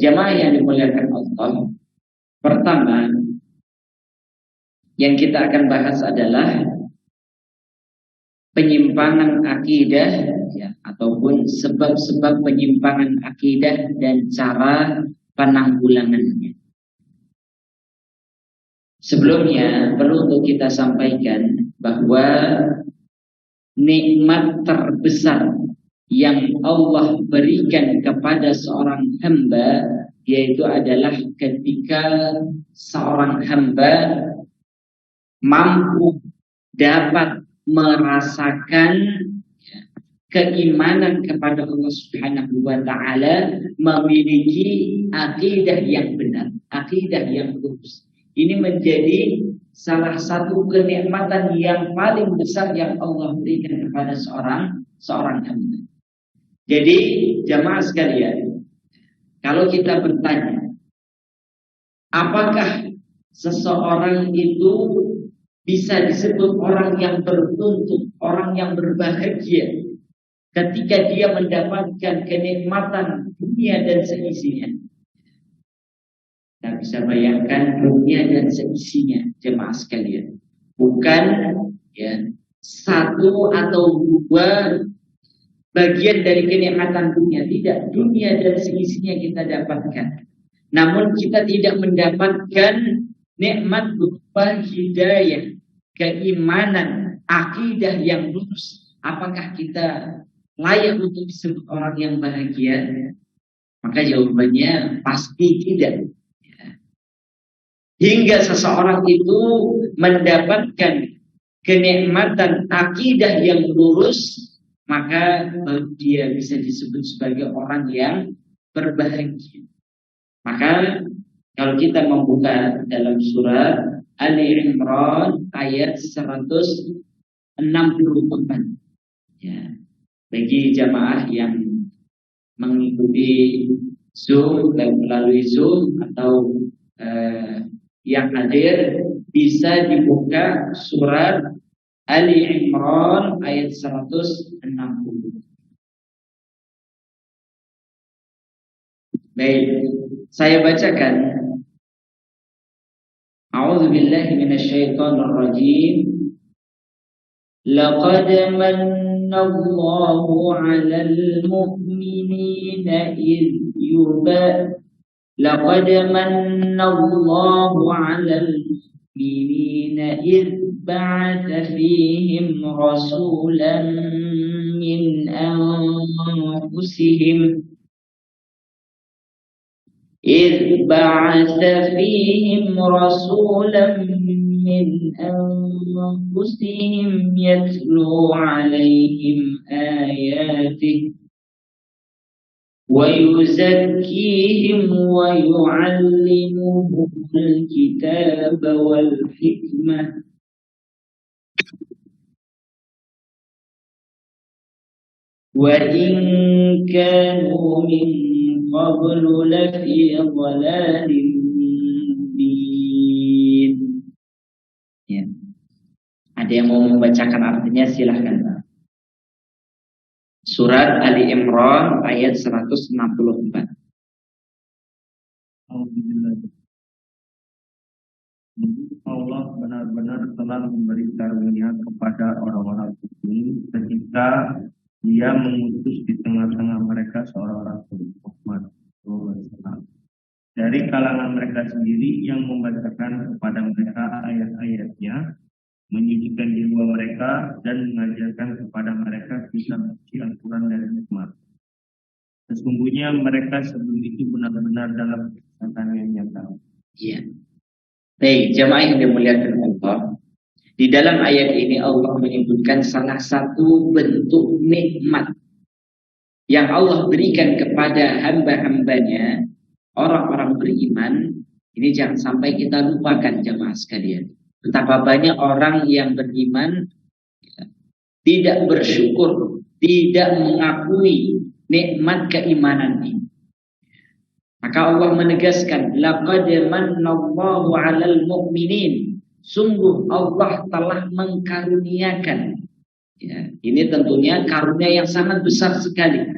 jamaah yang dimuliakan Allah, pertama yang kita akan bahas adalah penyimpangan akidah ya, ataupun sebab-sebab penyimpangan akidah dan cara penanggulangannya. Sebelumnya perlu untuk kita sampaikan bahwa nikmat terbesar yang Allah berikan kepada seorang hamba yaitu adalah ketika seorang hamba mampu dapat merasakan keimanan kepada Allah Subhanahu wa taala, memiliki akidah yang benar, akidah yang lurus. Ini menjadi salah satu kenikmatan yang paling besar yang Allah berikan kepada seorang hamba. Jadi jamaah sekalian, kalau kita bertanya, apakah seseorang itu bisa disebut orang yang beruntung, orang yang berbahagia ketika dia mendapatkan kenikmatan dunia dan seisinya? Kita bisa bayangkan dunia dan seisinya, jemaah sekalian. Bukan ya satu atau dua bagian dari kenikmatan dunia, tidak. Dunia dan seisinya kita dapatkan. Namun kita tidak mendapatkan nikmat berupa hidayah, keimanan, akidah yang lurus. Apakah kita layak untuk disebut orang yang bahagia? Maka jawabannya pasti tidak. Hingga seseorang itu mendapatkan kenikmatan akidah yang lurus, maka dia bisa disebut sebagai orang yang berbahagia. Maka kalau kita membuka dalam surat Ali Imran ayat 164, ya, bagi jamaah yang mengikuti Zoom dan melalui Zoom atau yang hadir, bisa dibuka surat Ali Imran ayat 160. Baik, saya bacakan. A'udzu billahi minasyaitonir rajim. Laqad manna Allahu 'alal mu'minina لقد من الله على المؤمنين إذ بعث فيهم رسولا من أنفسهم يتلو عليهم آياته ويزكيهم ويعلمهم الكتاب والحكمة وإن كانوا من قبل لفي ضلال مبين. Ya. Ada yang mau membacakan artinya silahkan. Surat Ali Imran ayat 164. Allah benar-benar telah memberi karunia kepada orang-orang mukmin ketika Dia mengutus di tengah-tengah mereka seorang Rasul Muhammad SAW dari kalangan mereka sendiri yang membacakan kepada mereka ayat-ayatnya, menyucikan jiwa mereka dan mengajarkan kepada mereka kitab suci Al-Quran dan hikmah. Sesungguhnya mereka sebelum itu benar-benar dalam kesesatan yang nyata. Iya. Baik, jamaah yang dimuliakan Allah. Di dalam ayat ini Allah menyebutkan salah satu bentuk nikmat yang Allah berikan kepada hamba-hambanya, orang-orang beriman. Ini jangan sampai kita lupakan jamaah sekalian. Betapa banyak orang yang beriman tidak bersyukur, tidak mengakui nikmat keimanan ini. Maka Allah menegaskan, laqad manallahu 'alal mu'minin. Sungguh Allah telah mengkaruniakan. Ya, ini tentunya karunia yang sangat besar sekali.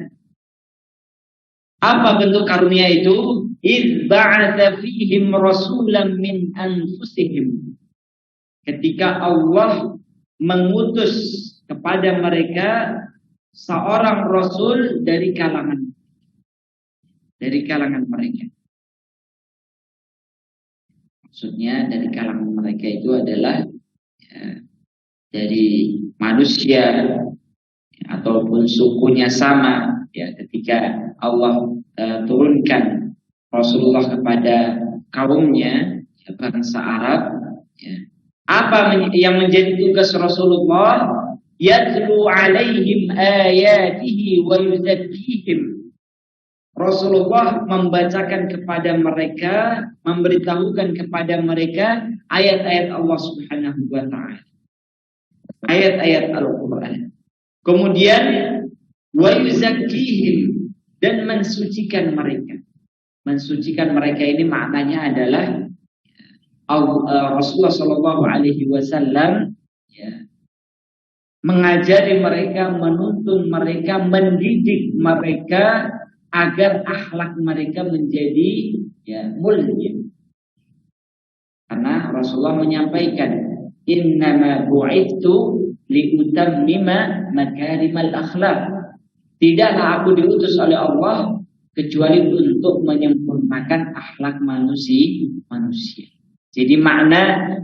Apa bentuk karunia itu? Idz ba'atsa fihim rasulan min anfusihim. Ketika Allah mengutus kepada mereka seorang rasul dari kalangan mereka. Maksudnya dari kalangan mereka itu adalah dari manusia ataupun sukunya sama. Ya, ketika Allah turunkan Rasulullah kepada kaumnya, bangsa Arab, ya. Apa yang menjadi tugas Rasulullah? Yatlu alaihim ayatihi wa yuzakkihim. Rasulullah membacakan kepada mereka, memberitahukan kepada mereka ayat-ayat Allah Subhanahu wa taala. Ayat-ayat Al-Qur'an. Kemudian wa yuzakkihim, dan mensucikan mereka. Mensucikan mereka ini maknanya adalah Rasulullah Shallallahu Alaihi Wasallam mengajari mereka, menuntun mereka, mendidik mereka agar akhlak mereka menjadi mulia. Karena Rasulullah menyampaikan, innama bu'ithu liutammima makarimal akhlak. Tidaklah aku diutus oleh Allah kecuali untuk menyempurnakan akhlak manusia. Jadi makna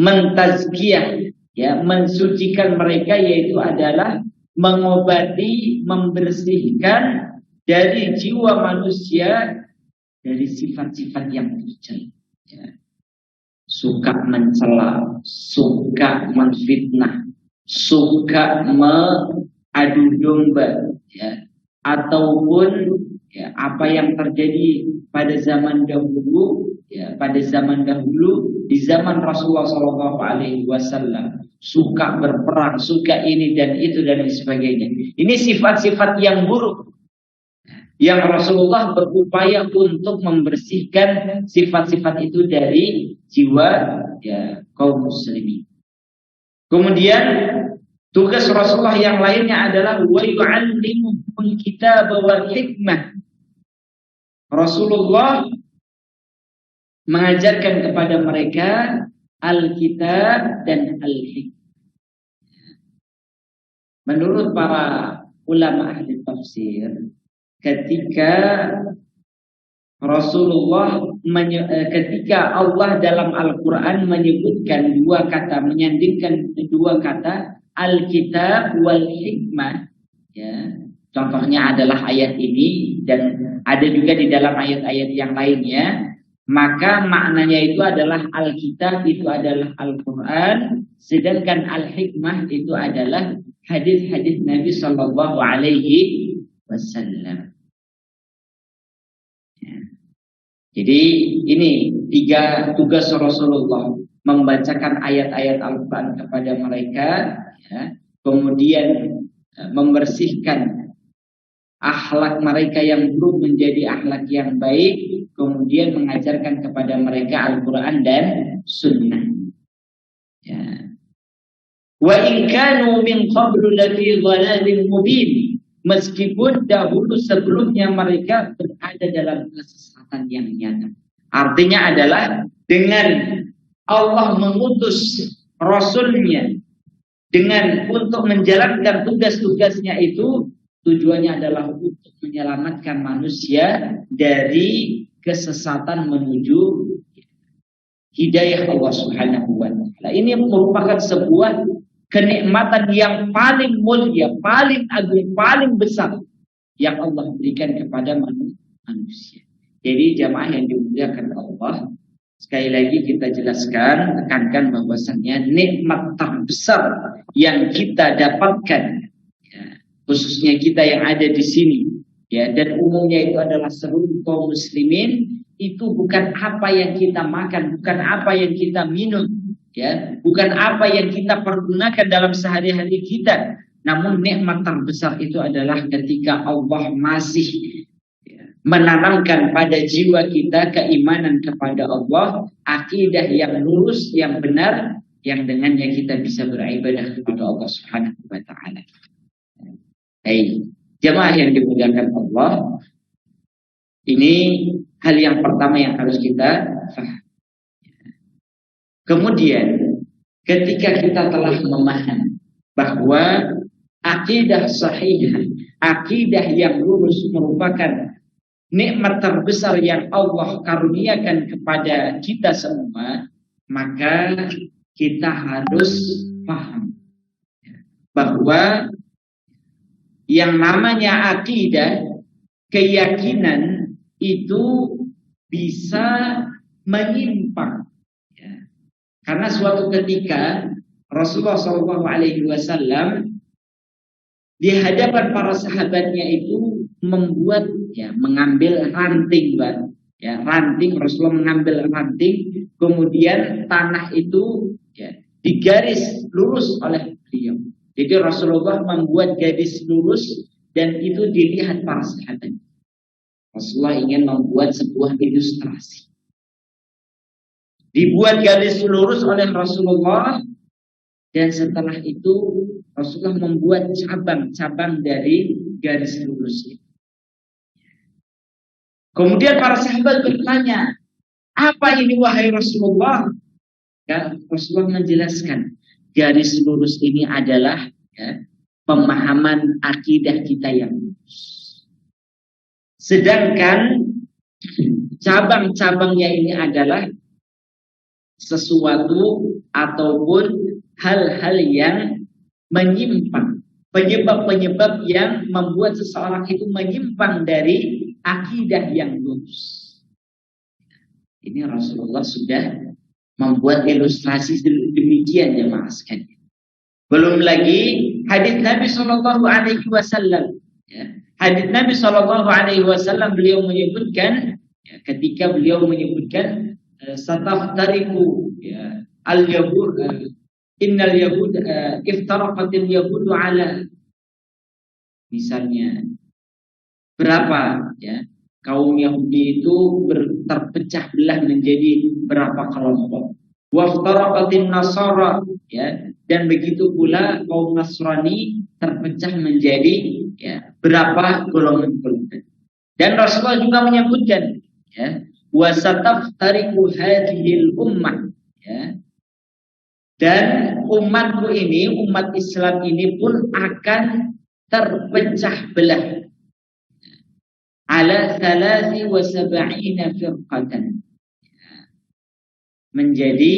mentazkiyah, mensucikan mereka, yaitu adalah mengobati, membersihkan dari jiwa manusia dari sifat-sifat yang tercela. Suka mencela, suka menfitnah, suka mengadu domba, ataupun apa yang terjadi pada zaman dahulu, di zaman Rasulullah SAW, suka berperang, suka ini dan itu dan sebagainya. Ini sifat-sifat yang buruk yang Rasulullah berupaya untuk membersihkan sifat-sifat itu dari jiwa kaum muslimin. Kemudian tugas Rasulullah yang lainnya adalah wa yu'allimuhumul kitaba wal hikmah. Rasulullah mengajarkan kepada mereka Alkitab dan Al-Hikmah. Menurut para ulama ahli tafsir, ketika Allah dalam Al-Quran menyebutkan dua kata, menyandingkan dua kata Alkitab wal Hikmah, contohnya adalah ayat ini dan ada juga di dalam ayat-ayat yang lainnya, maka maknanya itu adalah Alkitab itu adalah Al-Quran, sedangkan Al-Hikmah itu adalah hadis-hadis Nabi Sallallahu Alaihi Wasallam. Jadi ini tiga tugas Rasulullah: membacakan ayat-ayat Al-Quran kepada mereka, kemudian membersihkan akhlak mereka yang buruk menjadi akhlak yang baik, kemudian mengajarkan kepada mereka Al-Quran dan Sunnah. Wa in kanu min qablu lafi dhalalin mubin. Meskipun dahulu sebelumnya mereka berada dalam kesesatan yang nyata. Artinya adalah dengan Allah mengutus Rasulnya dengan untuk menjalankan tugas-tugasnya itu, tujuannya adalah untuk menyelamatkan manusia dari kesesatan menuju hidayah Allah Subhanahu wa taala. Ini merupakan sebuah kenikmatan yang paling mulia, paling agung, paling besar yang Allah berikan kepada manusia. Jadi jamaah yang dimuliakan Allah, sekali lagi kita jelaskan, tekankan bahwasannya nikmat terbesar yang kita dapatkan, khususnya kita yang ada di sini, dan umumnya itu adalah seluruh kaum muslimin, itu bukan apa yang kita makan, bukan apa yang kita minum, bukan apa yang kita pergunakan dalam sehari-hari kita, namun nikmat terbesar itu adalah ketika Allah masih menanamkan pada jiwa kita keimanan kepada Allah, akidah yang lurus, yang benar, yang dengannya kita bisa beribadah kepada Allah Subhanahu wa taala. Jemaah yang dimuliakan Allah, Ini hal yang pertama yang harus kita paham. Kemudian ketika kita telah memahami bahwa akidah sahih, akidah yang lurus merupakan nikmat terbesar yang Allah karuniakan kepada kita semua, maka kita harus paham bahwa yang namanya akidah, keyakinan itu bisa menyimpang. Karena suatu ketika Rasulullah SAW di hadapan para sahabatnya itu membuat, mengambil ranting, ranting. Rasulullah mengambil ranting, kemudian tanah itu digaris lurus oleh beliau. Jadi Rasulullah membuat garis lurus dan itu dilihat para sahabat. Rasulullah ingin membuat sebuah ilustrasi. Dibuat garis lurus oleh Rasulullah, dan setelah itu Rasulullah membuat cabang-cabang dari garis lurus itu. Kemudian para sahabat bertanya, apa ini wahai Rasulullah? Rasulullah menjelaskan, garis lurus ini adalah pemahaman akidah kita yang lurus. Sedangkan cabang-cabangnya ini adalah sesuatu ataupun hal-hal yang menyimpang, penyebab-penyebab yang membuat seseorang itu menyimpang dari akidah yang lurus. Ini Rasulullah sudah membuat ilustrasi demikian jemaah sekalian. Belum lagi hadis Nabi SAW. Hadis Nabi SAW beliau menyebutkan, ketika beliau menyebutkan sataftariku al-yahud innal yahud iftaraqatil yahudu ala, misalnya berapa kaum Yahudi itu terpecah belah menjadi berapa kelompok, waftaraqatin nasara, dan begitu pula kaum Nasrani terpecah menjadi berapa golongan-golongan. Dan Rasulullah juga menyebutkan wasataftariku hadhil ummah, dan umatku ini, umat Islam ini pun akan terpecah belah ala 73 firqatan, menjadi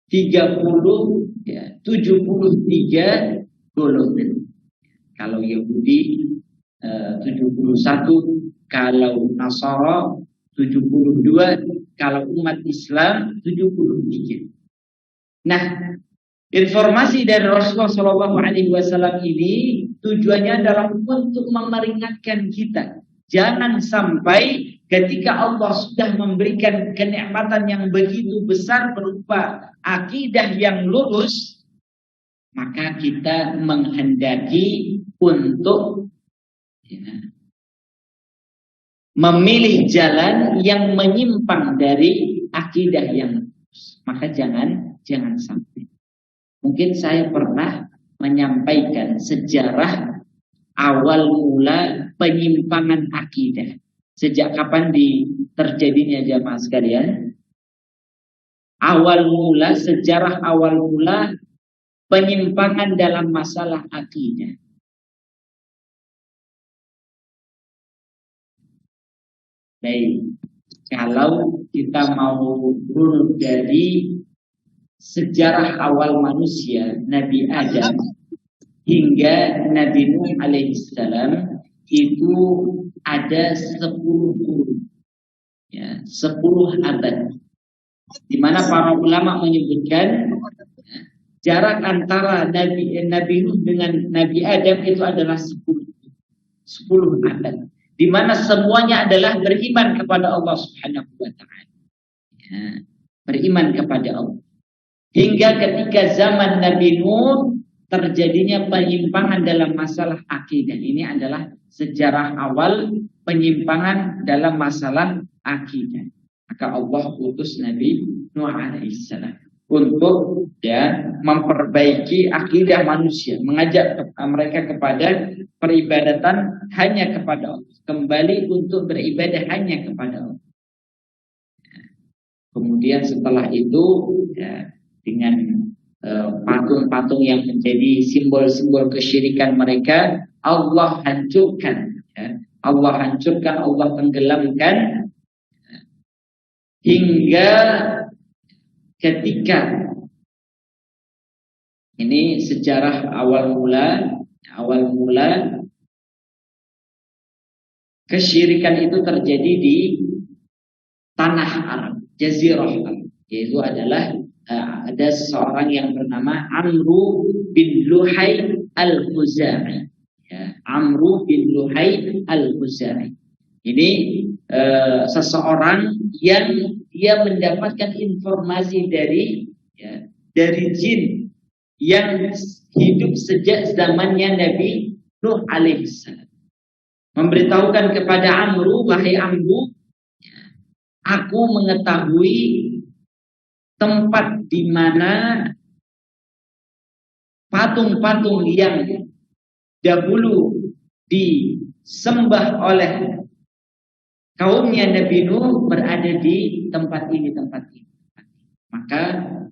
73 golongan. Kalau Yahudi 71, kalau Nasara 72, kalau umat Islam 73. Nah, informasi dari Rasulullah SAW ini tujuannya adalah untuk memperingatkan kita. Jangan sampai ketika Allah sudah memberikan kenikmatan yang begitu besar berupa akidah yang lurus, maka kita menghendaki untuk memilih jalan yang menyimpang dari akidah yang lurus. Maka jangan sampai. Mungkin saya pernah menyampaikan sejarah awal mula penyimpangan akidah. Sejak kapan terjadinya jamaah sekalian? Sejarah awal mula penyimpangan dalam masalah akidah. Baik, kalau kita mau runut dari sejarah awal manusia, Nabi Adam hingga Nabi Nuh alaihissalam, itu ada 10 kurun, 10 abad, di mana para ulama menyebutkan jarak antara Nabi Nuh dengan Nabi Adam itu adalah 10 abad, di mana semuanya adalah beriman kepada Allah Subhanahu wa taala. Beriman kepada Allah. Hingga ketika zaman Nabi Nuh terjadinya penyimpangan dalam masalah akidah. Ini adalah sejarah awal penyimpangan dalam masalah akidah. Maka Allah utus Nabi Nuh alaihissalam. untuk memperbaiki akidah manusia, mengajak mereka kepada peribadatan hanya kepada Allah, kembali untuk beribadah hanya kepada Allah. Kemudian setelah itu dengan patung-patung yang menjadi simbol-simbol kesyirikan mereka, Allah hancurkan, Allah tenggelamkan hingga ketika ini sejarah awal mula kesyirikan itu terjadi di tanah Arab, Jazirah Arab, yaitu adalah ada seorang yang bernama Amru bin Luhai al-Khuzai. Amru bin Luhai al-Khuzai. Ini seseorang yang dia mendapatkan informasi dari jin yang hidup sejak zamannya Nabi Nuh alaihissalam. Memberitahukan kepada Amru, wahai Amru, aku mengetahui tempat di mana patung-patung yang dahulu disembah oleh kaumnya Nabi Nuh berada di tempat ini. Maka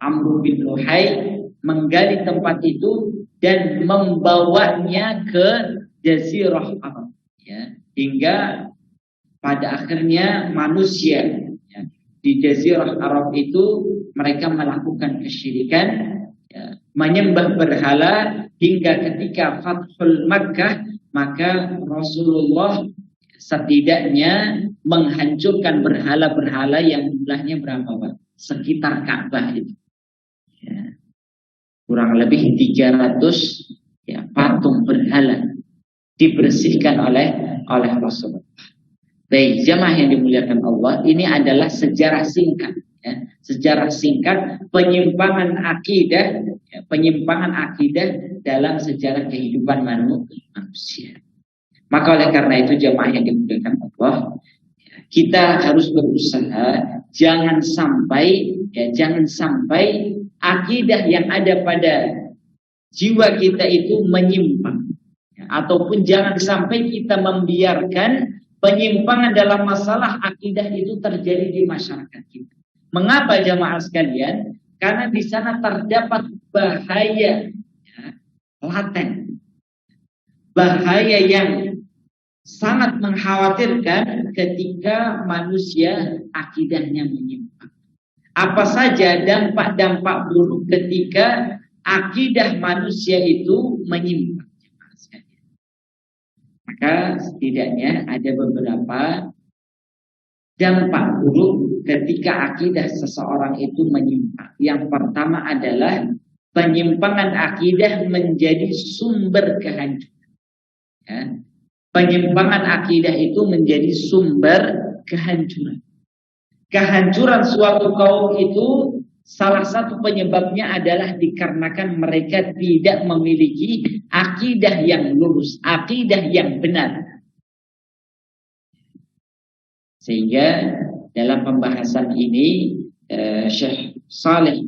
Amru bin Luhai menggali tempat itu dan membawanya ke Jazirah Arab, hingga pada akhirnya manusia di Jazirah Arab itu mereka melakukan kesyirikan, menyembah berhala, hingga ketika Fathul Makkah maka Rasulullah setidaknya menghancurkan berhala-berhala yang jumlahnya berapa, Pak? Sekitar Ka'bah itu. Kurang lebih 300 patung berhala dibersihkan oleh Rasulullah. Baik, jamaah yang dimuliakan Allah, ini adalah sejarah singkat, sejarah singkat penyimpangan akidah dalam sejarah kehidupan manusia. Maka oleh karena itu jamaah yang dimuliakan Allah, kita harus berusaha jangan sampai akidah yang ada pada jiwa kita itu menyimpang, ataupun jangan sampai kita membiarkan penyimpangan dalam masalah akidah itu terjadi di masyarakat kita. Mengapa jamaah sekalian? Karena di sana terdapat bahaya laten, bahaya yang sangat mengkhawatirkan ketika manusia akidahnya menyimpang. Apa saja dampak-dampak buruk ketika akidah manusia itu menyimpang. Maka setidaknya ada beberapa dampak buruk ketika akidah seseorang itu menyimpang. Yang pertama adalah penyimpangan akidah menjadi sumber kehancuran. Penyimpangan akidah itu menjadi sumber kehancuran. Kehancuran suatu kaum itu salah satu penyebabnya adalah dikarenakan mereka tidak memiliki akidah yang lurus, akidah yang benar. Sehingga dalam pembahasan ini Syekh Saleh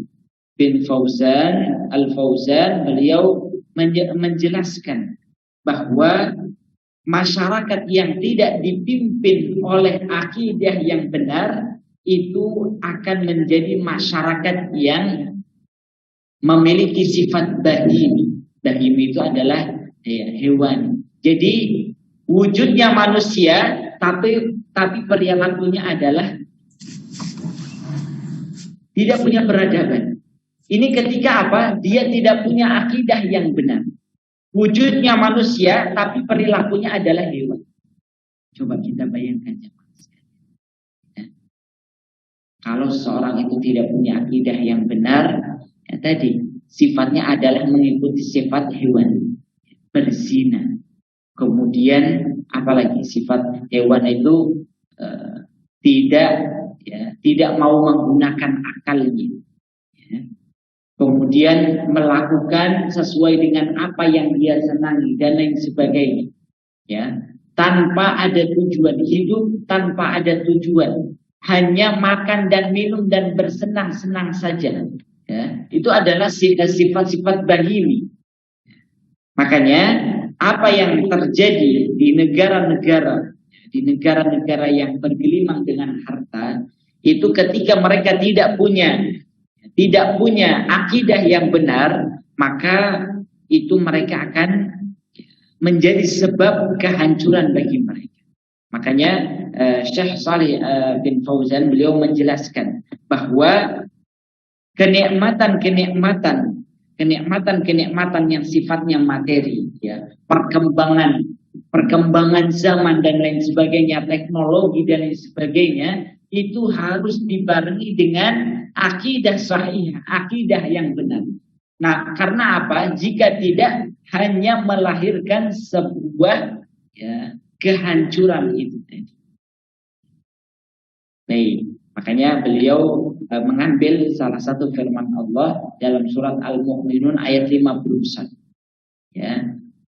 bin Fauzan Al-Fauzan beliau menjelaskan bahwa masyarakat yang tidak dipimpin oleh akidah yang benar itu akan menjadi masyarakat yang memiliki sifat bahim. Bahim itu adalah hewan. Jadi wujudnya manusia, tapi perilakunya adalah tidak punya peradaban. Ini ketika apa? Dia tidak punya akidah yang benar. Wujudnya manusia, tapi perilakunya adalah hewan. Coba kita bayangkan. Kalau seorang itu tidak punya akidah yang benar, tadi sifatnya adalah mengikuti sifat hewan, berzina. Kemudian apalagi sifat hewan itu tidak mau menggunakan akalnya. Kemudian melakukan sesuai dengan apa yang dia senangi dan lain sebagainya. Tanpa ada tujuan hidup, tanpa ada tujuan. Hanya makan dan minum dan bersenang-senang saja. Ya, itu adalah sifat-sifat bahimi. Makanya apa yang terjadi di negara-negara yang bergelimang dengan harta, itu ketika mereka tidak punya akidah yang benar, maka itu mereka akan menjadi sebab kehancuran bagi mereka. Makanya Syekh Salih bin Fauzan beliau menjelaskan bahwa kenikmatan yang sifatnya materi, ya, perkembangan zaman dan lain sebagainya, teknologi dan lain sebagainya, itu harus dibarengi dengan akidah sahih, akidah yang benar. Nah, karena apa? Jika tidak, hanya melahirkan sebuah, ya, kehancuran itu tadi. Baik, makanya beliau mengambil salah satu firman Allah dalam surat Al-Mu'minun ayat 51. Ya.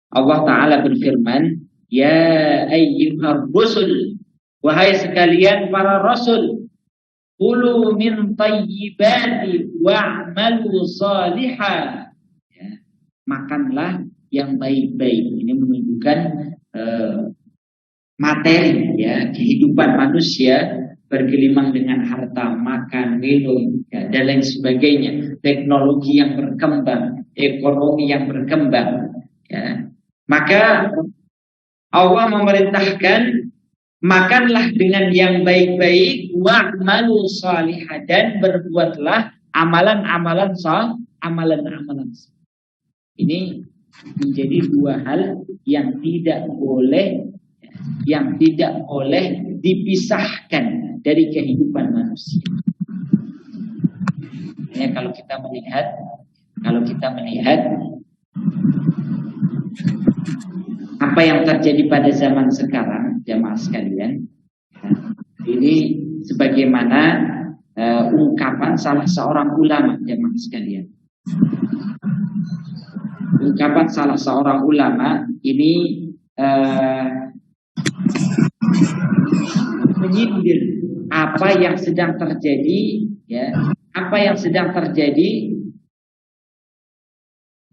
Allah Ta'ala berfirman, ya ayyuhar rusul, wahai sekalian para rasul, kulu min tayyibati wa'malu salihah. Ya. Makanlah yang baik-baik. Ini menunjukkan materi, ya, kehidupan manusia bergelimang dengan harta, makan, minum, ya, dan lain sebagainya, teknologi yang berkembang, ekonomi yang berkembang, ya. Maka Allah memerintahkan, makanlah dengan yang baik-baik, wa'malu salihah, dan berbuatlah amalan-amalan saleh. Ini menjadi dua hal yang tidak boleh dipisahkan dari kehidupan manusia. Ya, kalau kita melihat apa yang terjadi pada zaman sekarang, jamaah sekalian, ini sebagaimana ungkapan salah seorang ulama, jamaah sekalian. Ungkapan salah seorang ulama ini menyindir apa yang sedang terjadi, ya, apa yang sedang terjadi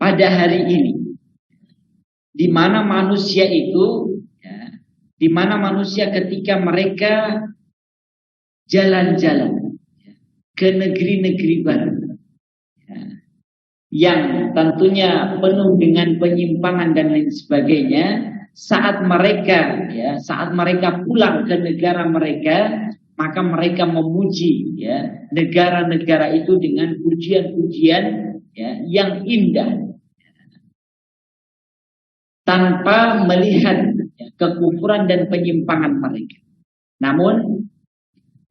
pada hari ini, di mana manusia itu, ya, di mana manusia ketika mereka jalan-jalan, ya, ke negeri-negeri baru, ya, yang tentunya penuh dengan penyimpangan dan lain sebagainya, saat mereka pulang ke negara mereka, maka mereka memuji, ya, negara-negara itu dengan pujian-pujian, ya, yang indah, tanpa melihat, ya, kekufuran dan penyimpangan mereka. Namun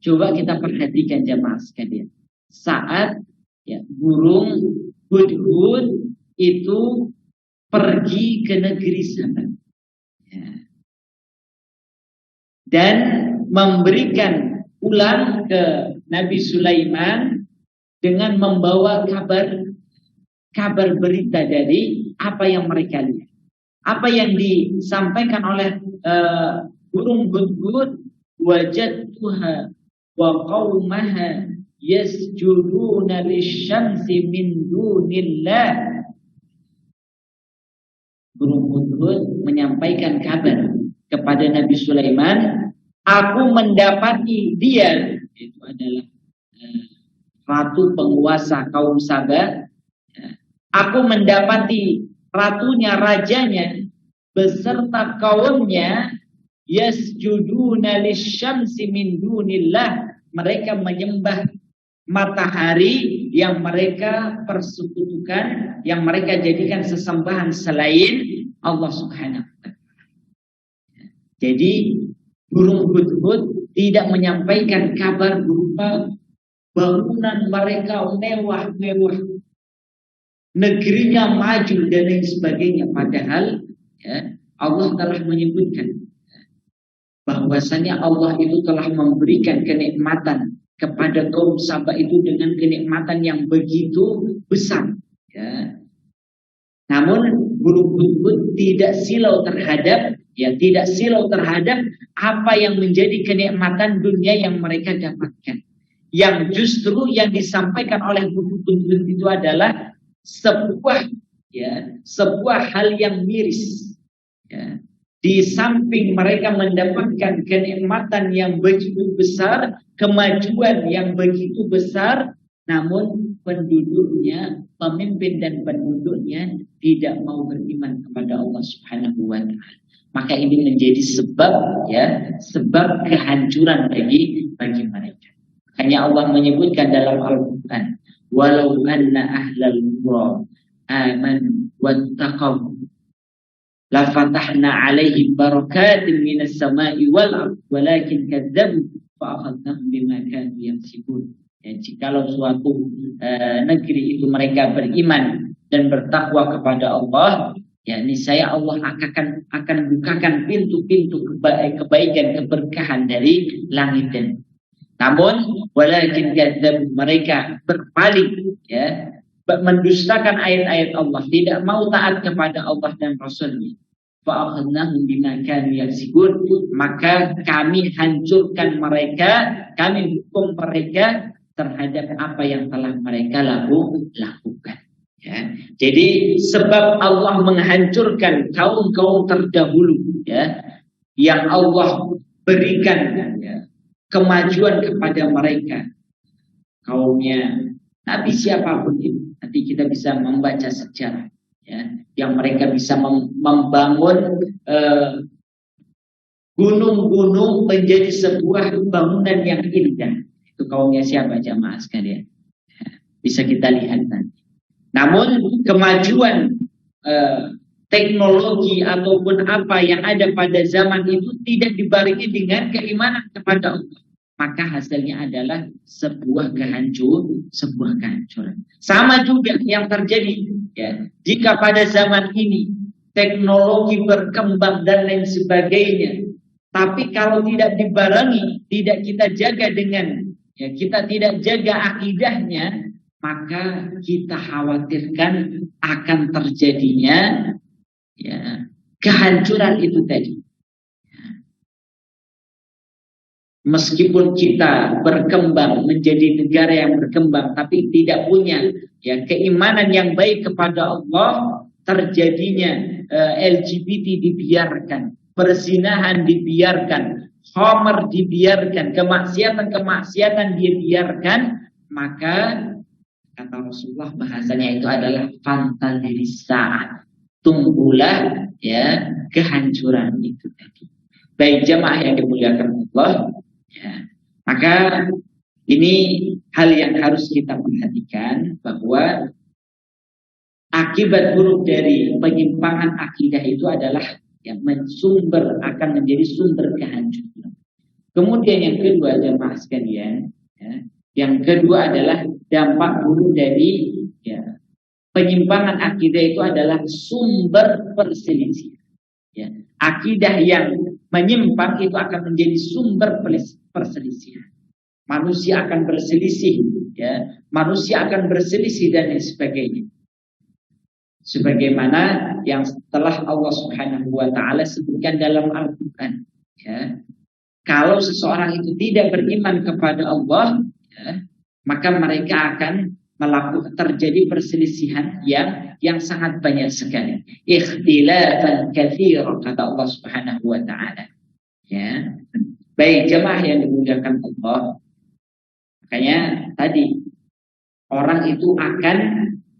coba kita perhatikan jamaah sekalian, saat, ya, burung hudhud itu pergi ke negeri sana, ya, dan memberikan pulang ke Nabi Sulaiman dengan membawa kabar berita dari apa yang mereka lihat. Apa yang disampaikan oleh burung hudhud, wajadtuha wa qaumaha yasjuduna lisyamsi min dunillah. Burung hudhud menyampaikan kabar kepada Nabi Sulaiman, aku mendapati dia, itu adalah ratu penguasa kaum Sabah, aku mendapati ratunya, rajanya beserta kaumnya, yasjuduna lisyamsi min dunillah, mereka menyembah matahari yang mereka persekutukan, yang mereka jadikan sesembahan selain Allah Subhanahu wa ta'ala. Jadi burung hudhud tidak menyampaikan kabar berupa bangunan mereka mewah-mewah, negerinya maju dan lain sebagainya. Padahal, ya, Allah telah menyebutkan bahwasanya Allah itu telah memberikan kenikmatan kepada kaum Sabah itu dengan kenikmatan yang begitu besar, ya. Namun burung hudhud tidak silau terhadap apa yang menjadi kenikmatan dunia yang mereka dapatkan. yang justru yang disampaikan oleh buntut-buntut itu adalah sebuah hal yang miris. Ya. Di samping mereka mendapatkan kenikmatan yang begitu besar, kemajuan yang begitu besar, namun penduduknya, pemimpin dan penduduknya tidak mau beriman kepada Allah Subhanahu wa taala. Maka ini menjadi sebab kehancuran bagi mereka. Hanya Allah menyebutkan dalam Al-Qur'an, walau anna ahlal qura amanu wattaqaw la fatahna 'alaihim barakatin minas sama'i wal ardh walakin kadzdzabu fa akhadnahum bima kanu yaksibun. Ya, jikalau suatu negeri itu mereka beriman dan bertakwa kepada Allah, ya niscaya Allah akan bukakan pintu-pintu kebaikan, keberkahan dari langit dan namun walakin kadzdzabu, mereka berpaling, ya, mendustakan ayat-ayat Allah, tidak mau taat kepada Allah dan Rasul-Nya. Fa akhadnahum bima kanu yaksibun, maka kami hancurkan mereka, kami hukum mereka terhadap apa yang telah mereka lakukan. Ya. Jadi sebab Allah menghancurkan kaum-kaum terdahulu, ya, yang Allah berikan, ya, kemajuan kepada mereka, kaumnya Nabi siapapun itu, nanti kita bisa membaca sejarah, ya, yang mereka bisa membangun gunung-gunung menjadi sebuah bangunan yang indah. Itu kaumnya siapa jamaah sekalian? Ya, bisa kita lihat nanti. Namun kemajuan teknologi ataupun apa yang ada pada zaman itu tidak dibarengi dengan keimanan kepada Allah, maka hasilnya adalah sebuah kehancuran. Sama juga yang terjadi, ya, jika pada zaman ini teknologi berkembang dan lain sebagainya, tapi kalau tidak dibarengi, tidak kita jaga dengan, ya, kita tidak jaga akidahnya, maka kita khawatirkan akan terjadinya, ya, kehancuran itu tadi. Meskipun kita berkembang menjadi negara yang berkembang, tapi tidak punya, ya, keimanan yang baik kepada Allah, terjadinya LGBT dibiarkan, perzinahan dibiarkan, homer dibiarkan, kemaksiatan dibiarkan, maka kata Rasulullah bahasanya itu adalah fantazirisa, tunggulah, ya, kehancuran itu tadi. Baik jamaah yang dimuliakan Allah, ya, maka ini hal yang harus kita perhatikan, bahwa akibat buruk dari penyimpangan akidah itu adalah, ya, akan menjadi sumber kehancuran. Kemudian yang kedua jamaah sekalian, ya, yang kedua adalah dampak buruk dari, ya, penyimpangan akidah itu adalah sumber perselisihan. Ya, akidah yang menyimpang itu akan menjadi sumber perselisihan. Manusia akan berselisih, ya, manusia akan berselisih dan lain sebagainya. Sebagaimana yang telah Allah Subhanahu wa taala sebutkan dalam Al-Qur'an, ya. Kalau seseorang itu tidak beriman kepada Allah, ya, maka mereka akan terjadi perselisihan yang sangat banyak sekali. Ikhtilafan katsiran, kata Allah Subhanahu wa taala. Ya. Baik jemaah yang dimuliakan Allah. Makanya tadi orang itu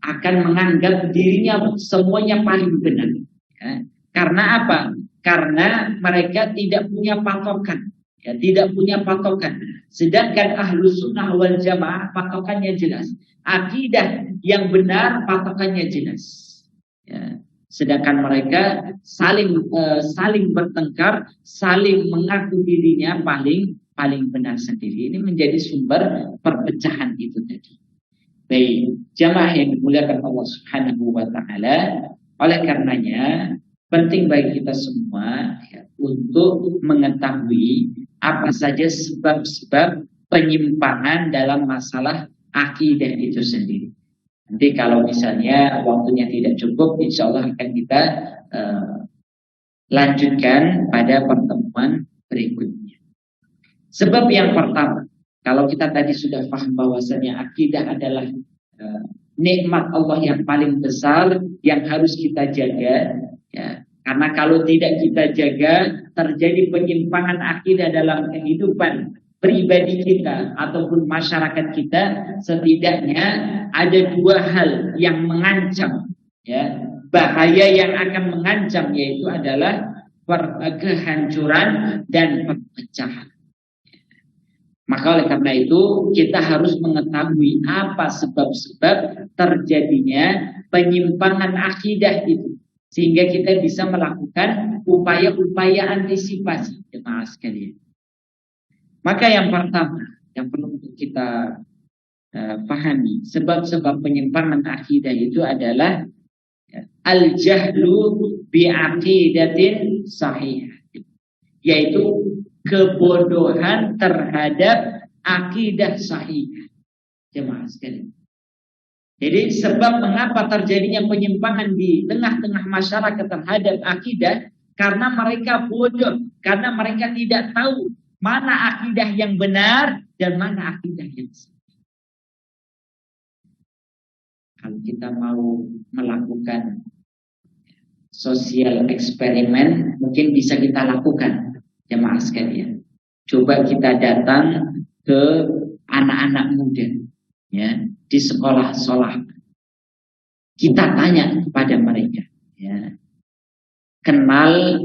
akan menganggap dirinya semuanya paling benar. Ya. Karena apa? Karena mereka tidak punya patokan. Ya, tidak punya patokan. Sedangkan Ahlus Sunnah wal Jamaah patokannya jelas. Akidah yang benar patokannya jelas. Ya. Sedangkan mereka saling bertengkar, saling mengaku dirinya paling benar sendiri. Ini menjadi sumber perpecahan itu tadi. Baik, jamaah yang dimuliakan Allah Subhanahu wa taala, oleh karenanya penting bagi kita semua, ya, untuk mengetahui apa saja sebab-sebab penyimpangan dalam masalah akidah itu sendiri. Nanti kalau misalnya waktunya tidak cukup, insya Allah akan kita lanjutkan pada pertemuan berikutnya. Sebab yang pertama, Kalau kita tadi sudah paham bahwasanya akidah adalah nikmat Allah yang paling besar yang harus kita jaga, ya. Karena kalau tidak kita jaga, terjadi penyimpangan akidah dalam kehidupan pribadi kita ataupun masyarakat kita, setidaknya ada dua hal yang mengancam, ya, bahaya yang akan mengancam, yaitu adalah kehancuran dan perpecahan. Maka oleh karena itu kita harus mengetahui apa sebab-sebab terjadinya penyimpangan akidah itu, sehingga kita bisa melakukan upaya-upaya antisipasi, jemaah sekalian. Maka yang pertama yang perlu kita pahami sebab-sebab penyimpangan akidah itu adalah al-jahlu bi'aqidatin sahih, yaitu kebodohan terhadap akidah sahih, jemaah sekalian. Jadi sebab mengapa terjadinya penyimpangan di tengah-tengah masyarakat terhadap akidah, karena mereka bodoh, karena mereka tidak tahu mana akidah yang benar dan mana akidah yang salah. Kalau kita mau melakukan sosial eksperimen, mungkin bisa kita lakukan, jemaah sekalian. Coba kita datang ke anak-anak muda, ya, di sekolah-sekolah. Kita tanya kepada mereka, ya, kenal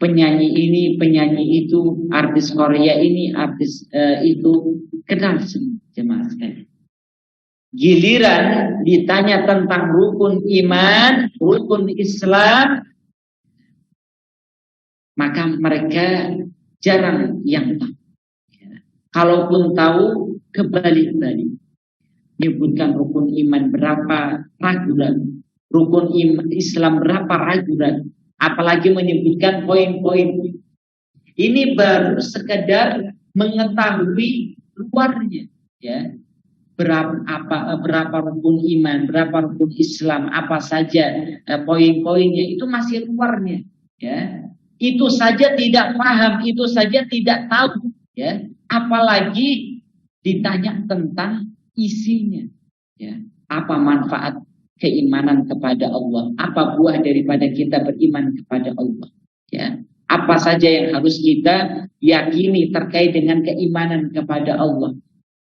penyanyi ini, penyanyi itu, artis Korea ini, artis itu, kenal semua, jemaah sekalian. Giliran ditanya tentang rukun iman, rukun Islam, maka mereka jarang yang tahu. Kalaupun tahu, kebalik-balik. Menyebutkan rukun iman berapa, ragu-ragu. Rukun Islam berapa, ragu-ragu. Apalagi menyebutkan poin-poin. Ini baru sekedar mengetahui luarnya, ya. Berapa rukun iman, berapa rukun Islam, apa saja poin-poinnya, itu masih luarnya, ya. Itu saja tidak paham, itu saja tidak tahu, ya. Apalagi ditanya tentang isinya, ya. Apa manfaat keimanan kepada Allah? Apa buah daripada kita beriman kepada Allah? Ya. Apa saja yang harus kita yakini terkait dengan keimanan kepada Allah?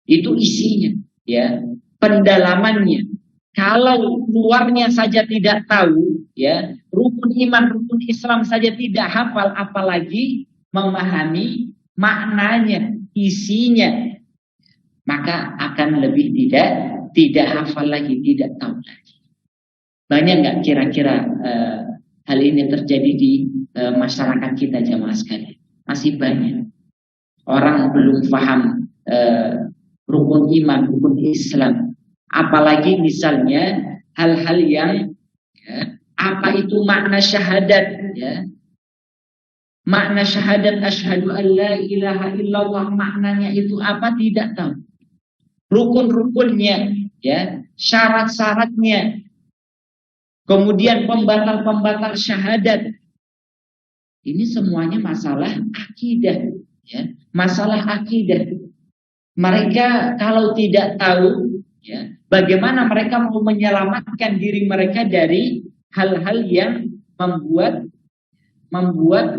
Itu isinya, ya. Pendalamannya. Kalau luarnya saja tidak tahu, ya, rukun iman, rukun Islam saja tidak hafal, apalagi memahami maknanya, isinya, maka akan lebih tidak hafal lagi, tidak tahu lagi. Banyak nggak kira-kira hal ini terjadi di masyarakat kita, jamaah sekalian? Masih banyak orang belum paham rukun iman, rukun Islam. Apalagi misalnya hal-hal yang, ya, apa itu makna syahadat, ya. Makna syahadat asyhadu an la ilaha illallah, maknanya itu apa tidak tahu. Rukun-rukunnya, ya, syarat-syaratnya. Kemudian pembatal-pembatal syahadat. Ini semuanya masalah akidah, ya. Masalah akidah. Mereka kalau tidak tahu, ya, bagaimana mereka mau menyelamatkan diri mereka dari hal-hal yang membuat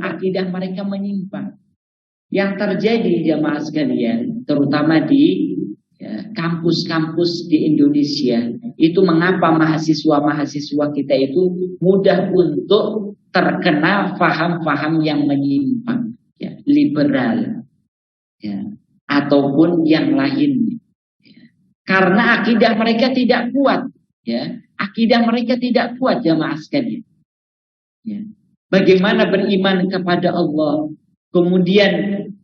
akidah mereka menyimpang. Yang terjadi, jamaah sekalian, terutama di kampus-kampus di Indonesia, itu mengapa mahasiswa-mahasiswa kita itu mudah untuk terkena faham-faham yang menyimpang, ya, liberal, ya, ataupun yang lain. Karena akidah mereka tidak kuat, ya. Akidah mereka tidak kuat, jamaah sekalian. Ya. Bagaimana beriman kepada Allah? Kemudian,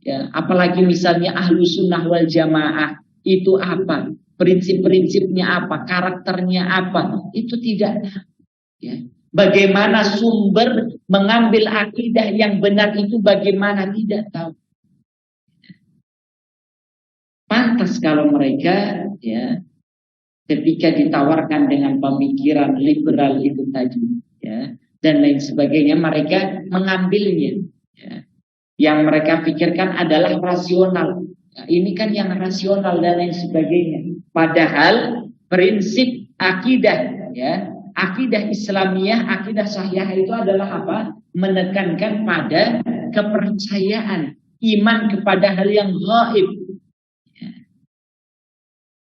ya, apalagi misalnya ahlu sunnah wal jamaah itu apa? Prinsip-prinsipnya apa? Karakternya apa? Itu tidak tahu. Ya. Bagaimana sumber mengambil akidah yang benar itu bagaimana? Tidak tahu. Pantas kalau mereka, ya, ketika ditawarkan dengan pemikiran liberal itu tadi, ya, dan lain sebagainya, mereka mengambilnya, ya. Yang mereka pikirkan adalah rasional. Nah, ini kan yang rasional dan lain sebagainya. Padahal prinsip akidah, ya, akidah Islamiyah, akidah Sahihah itu adalah apa? Menekankan pada kepercayaan, iman kepada hal yang gaib.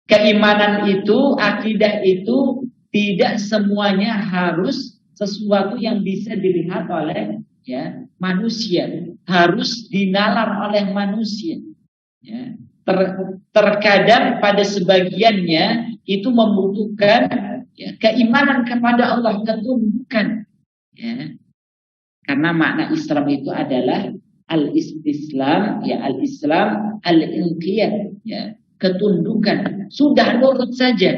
Keimanan itu, akidah itu tidak semuanya harus sesuatu yang bisa dilihat oleh manusia, harus dinalar oleh manusia. Ya. Terkadang pada sebagiannya itu membutuhkan keimanan kepada Allah, ketundukan. Ya. Karena makna Islam itu adalah al-istislam, al-Islam, al-inqiyad, ketundukan. Sudah nurut saja,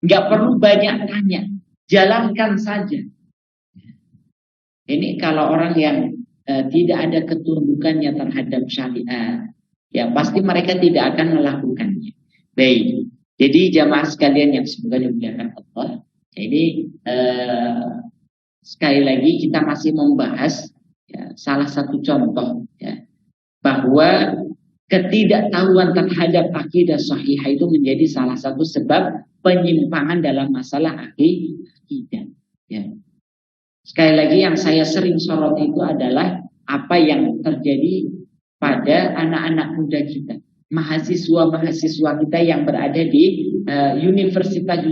nggak perlu banyak tanya, jalankan saja. Ini kalau orang yang tidak ada ketundukannya terhadap syariat, pasti mereka tidak akan melakukannya. Baik, jadi jamaah sekalian yang semoga dimuliakan Allah, ini sekali lagi kita masih membahas salah satu contoh bahwa ketidaktahuan terhadap akidah sahihah itu menjadi salah satu sebab penyimpangan dalam masalah akidah. Sekali lagi yang saya sering sorot itu adalah apa yang terjadi pada anak-anak muda kita, mahasiswa-mahasiswa kita yang berada di universitas,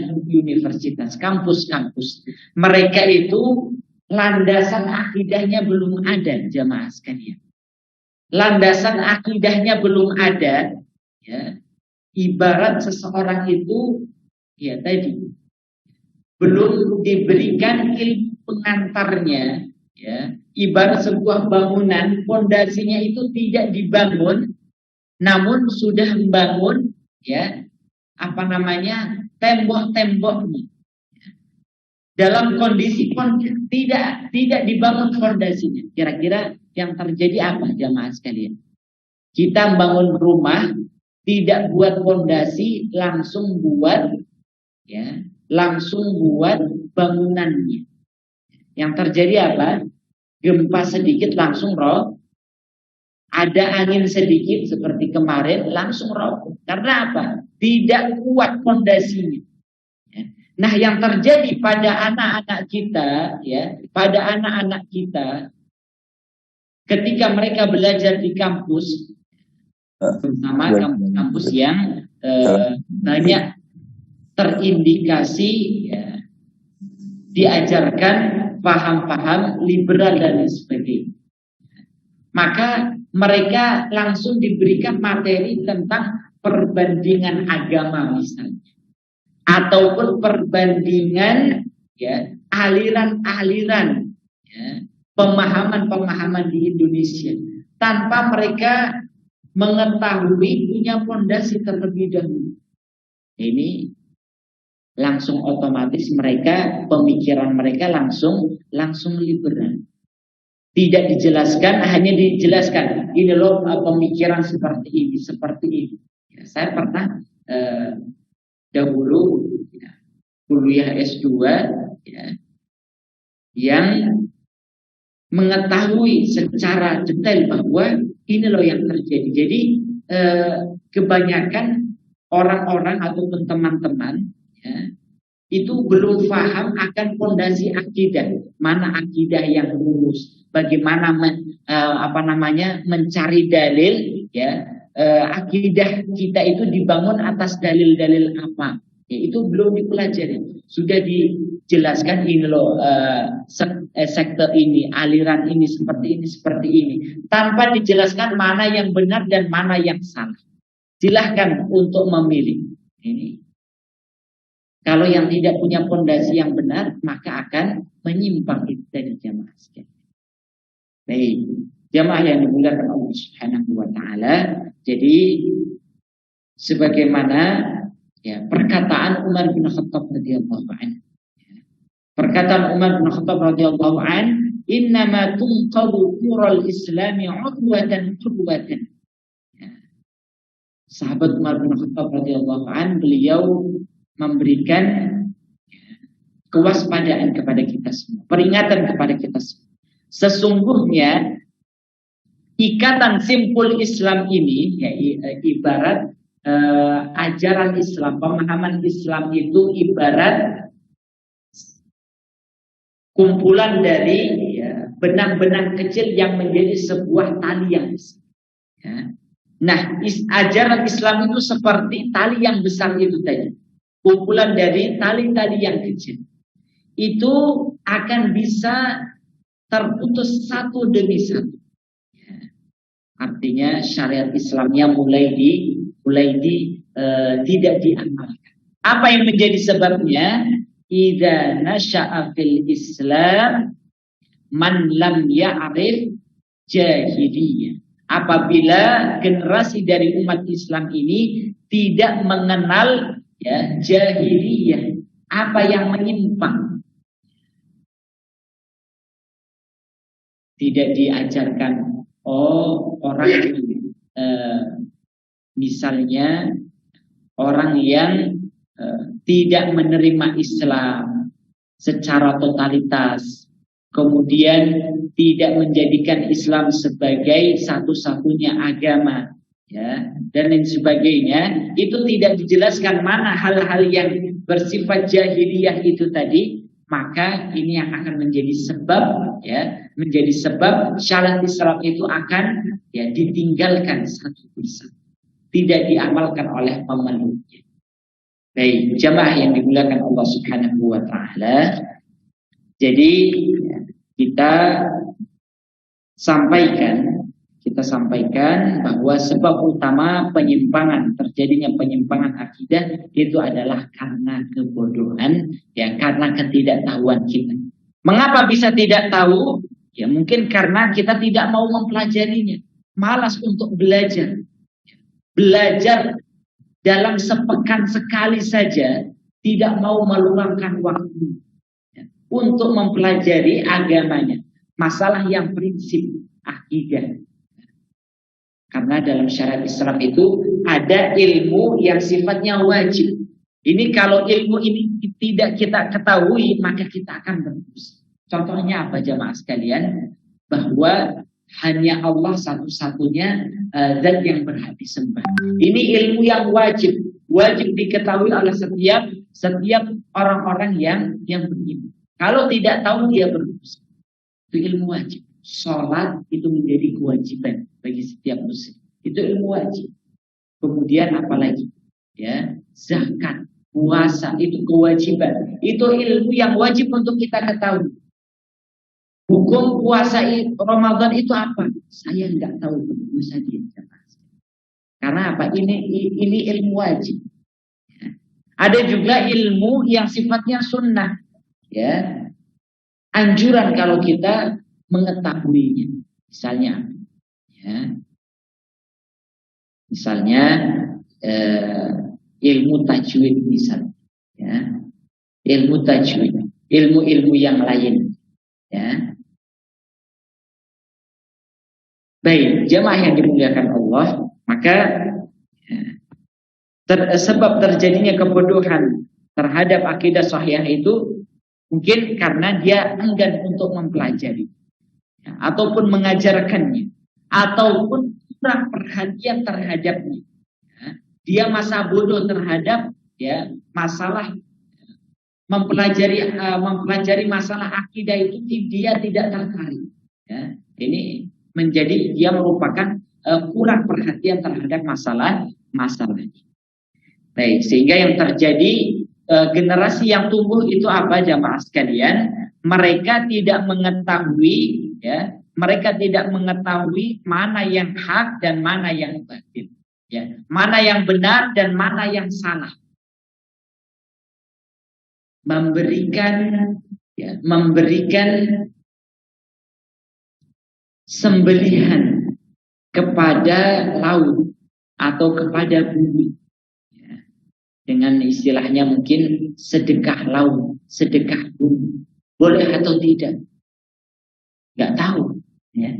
kampus-kampus. Mereka itu landasan akidahnya belum ada, jamaah sekalian. Landasan akidahnya belum ada, ibarat seseorang itu tadi belum diberikan ilmu pengantarnya, ibarat sebuah bangunan, fondasinya itu tidak dibangun, namun sudah membangun tembok-temboknya. Dalam kondisi tidak dibangun fondasinya. Kira-kira yang terjadi apa, jamaah sekalian? Kita bangun rumah, tidak buat fondasi, langsung buat bangunannya. Yang terjadi apa? Gempa sedikit langsung roboh. Ada angin sedikit seperti kemarin langsung roboh. Karena apa? Tidak kuat fondasinya. Nah, yang terjadi pada anak-anak kita, ketika mereka belajar di kampus, terutama kampus-kampus yang banyak terindikasi diajarkan paham-paham liberal dan sebagainya, maka mereka langsung diberikan materi tentang perbandingan agama misalnya, ataupun perbandingan aliran-aliran pemahaman-pemahaman di Indonesia tanpa mereka mengetahui punya fondasi terlebih dahulu. Ini langsung otomatis pemikiran mereka langsung liberal. Tidak dijelaskan, hanya dijelaskan ini loh pemikiran seperti ini. Saya pernah dahulu kuliah S2 yang mengetahui secara detail bahwa ini loh yang terjadi. Jadi kebanyakan orang-orang ataupun teman-teman itu belum paham akan fondasi akidah, mana akidah yang lurus, bagaimana mencari dalil, akidah kita itu dibangun atas dalil-dalil apa, itu belum dipelajari. Sudah dijelaskan ini loh sektor ini, aliran ini, seperti ini, tanpa dijelaskan mana yang benar dan mana yang salah. Silahkan untuk memilih. Ini kalau yang tidak punya fondasi yang benar, maka akan menyimpang itu dari jamaah sekalian. Baik, jamaah yang dimuliakan Allah Subhanahu wa taala. Jadi sebagaimana perkataan Umar bin Khattab radhiyallahu anhu. Perkataan Umar bin Khattab radhiyallahu anhu, "Innama tunqadu qural islami 'udwatan 'udwatan." Sahabat Umar bin Khattab radhiyallahu anhu, beliau memberikan kewaspadaan kepada kita semua, peringatan kepada kita semua. Sesungguhnya ikatan simpul Islam ini ya, ibarat ajaran Islam, pemahaman Islam itu ibarat kumpulan dari benang-benang kecil yang menjadi sebuah tali yang besar. Ya. Nah, ajaran Islam itu seperti tali yang besar itu tadi. Kumpulan dari tali-tali yang kecil. Itu akan bisa terputus satu demi satu. Ya. Artinya syariat Islamnya mulai tidak diamalkan. Apa yang menjadi sebabnya? Idza nasya'a fil Islam man lam ya'rif jahiliyah. Apabila generasi dari umat Islam ini tidak mengenal ya jahiliyah, apa yang menyimpang, tidak diajarkan. Orang misalnya orang yang tidak menerima Islam secara totalitas, kemudian tidak menjadikan Islam sebagai satu-satunya agama, ya, dan lain sebagainya, itu tidak dijelaskan mana hal-hal yang bersifat jahiliyah itu tadi, maka ini yang akan menjadi sebab, ya, menjadi sebab syariat Islam itu akan ya ditinggalkan satu persatu, tidak diamalkan oleh pemeluknya. Baik, jamaah yang dimuliakan Allah Subhanahu wa taala. Jadi kita sampaikan bahwa sebab utama terjadinya penyimpangan akidah itu adalah karena kebodohan, ya, karena ketidaktahuan kita. Mengapa bisa tidak tahu? Ya mungkin karena kita tidak mau mempelajarinya, malas untuk belajar. Belajar dalam sepekan sekali saja, tidak mau meluangkan waktu untuk mempelajari agamanya. Masalah yang prinsip akidah. Karena dalam syariat Islam itu ada ilmu yang sifatnya wajib. Ini kalau ilmu ini tidak kita ketahui, maka kita akan berdosa. Contohnya apa jamaah sekalian? Bahwa hanya Allah satu-satunya zat yang berhak disembah. Ini ilmu yang wajib diketahui oleh setiap orang-orang yang beriman. Kalau tidak tahu dia berdosa. Itu ilmu wajib. Salat itu menjadi kewajiban bagi setiap muslim. Itu ilmu wajib. Kemudian apalagi? Ya, zakat, puasa itu kewajiban. Itu ilmu yang wajib untuk kita ketahui. Hukum puasa Ramadan itu apa? Saya nggak tahu, berdosa dia. Karena apa? Ini ilmu wajib. Ya. Ada juga ilmu yang sifatnya sunnah. Ya, anjuran kalau kita mengetahuinya. Misalnya ilmu tajwid misalnya. Ya. Ilmu tajwid, ilmu-ilmu yang lain. Ya. Baik, jamaah yang dimuliakan Allah, maka sebab terjadinya kebodohan terhadap akidah sahihah itu mungkin karena dia enggan untuk mempelajari, ya, ataupun mengajarkannya, ataupun kurang perhatian terhadapnya. Ya, dia masa bodoh terhadap ya masalah mempelajari masalah akidah itu dia tidak tertarik. Ya, ini menjadi dia merupakan kurang perhatian terhadap masalah. Baik, sehingga yang terjadi generasi yang tumbuh itu apa jamaah sekalian? Mereka tidak mengetahui, ya, mereka tidak mengetahui mana yang hak dan mana yang batil, ya, mana yang benar dan mana yang salah. Memberikan sembelihan kepada laut atau kepada bumi, ya, dengan istilahnya mungkin sedekah laut, sedekah bumi, boleh atau tidak? Nggak tahu, ya.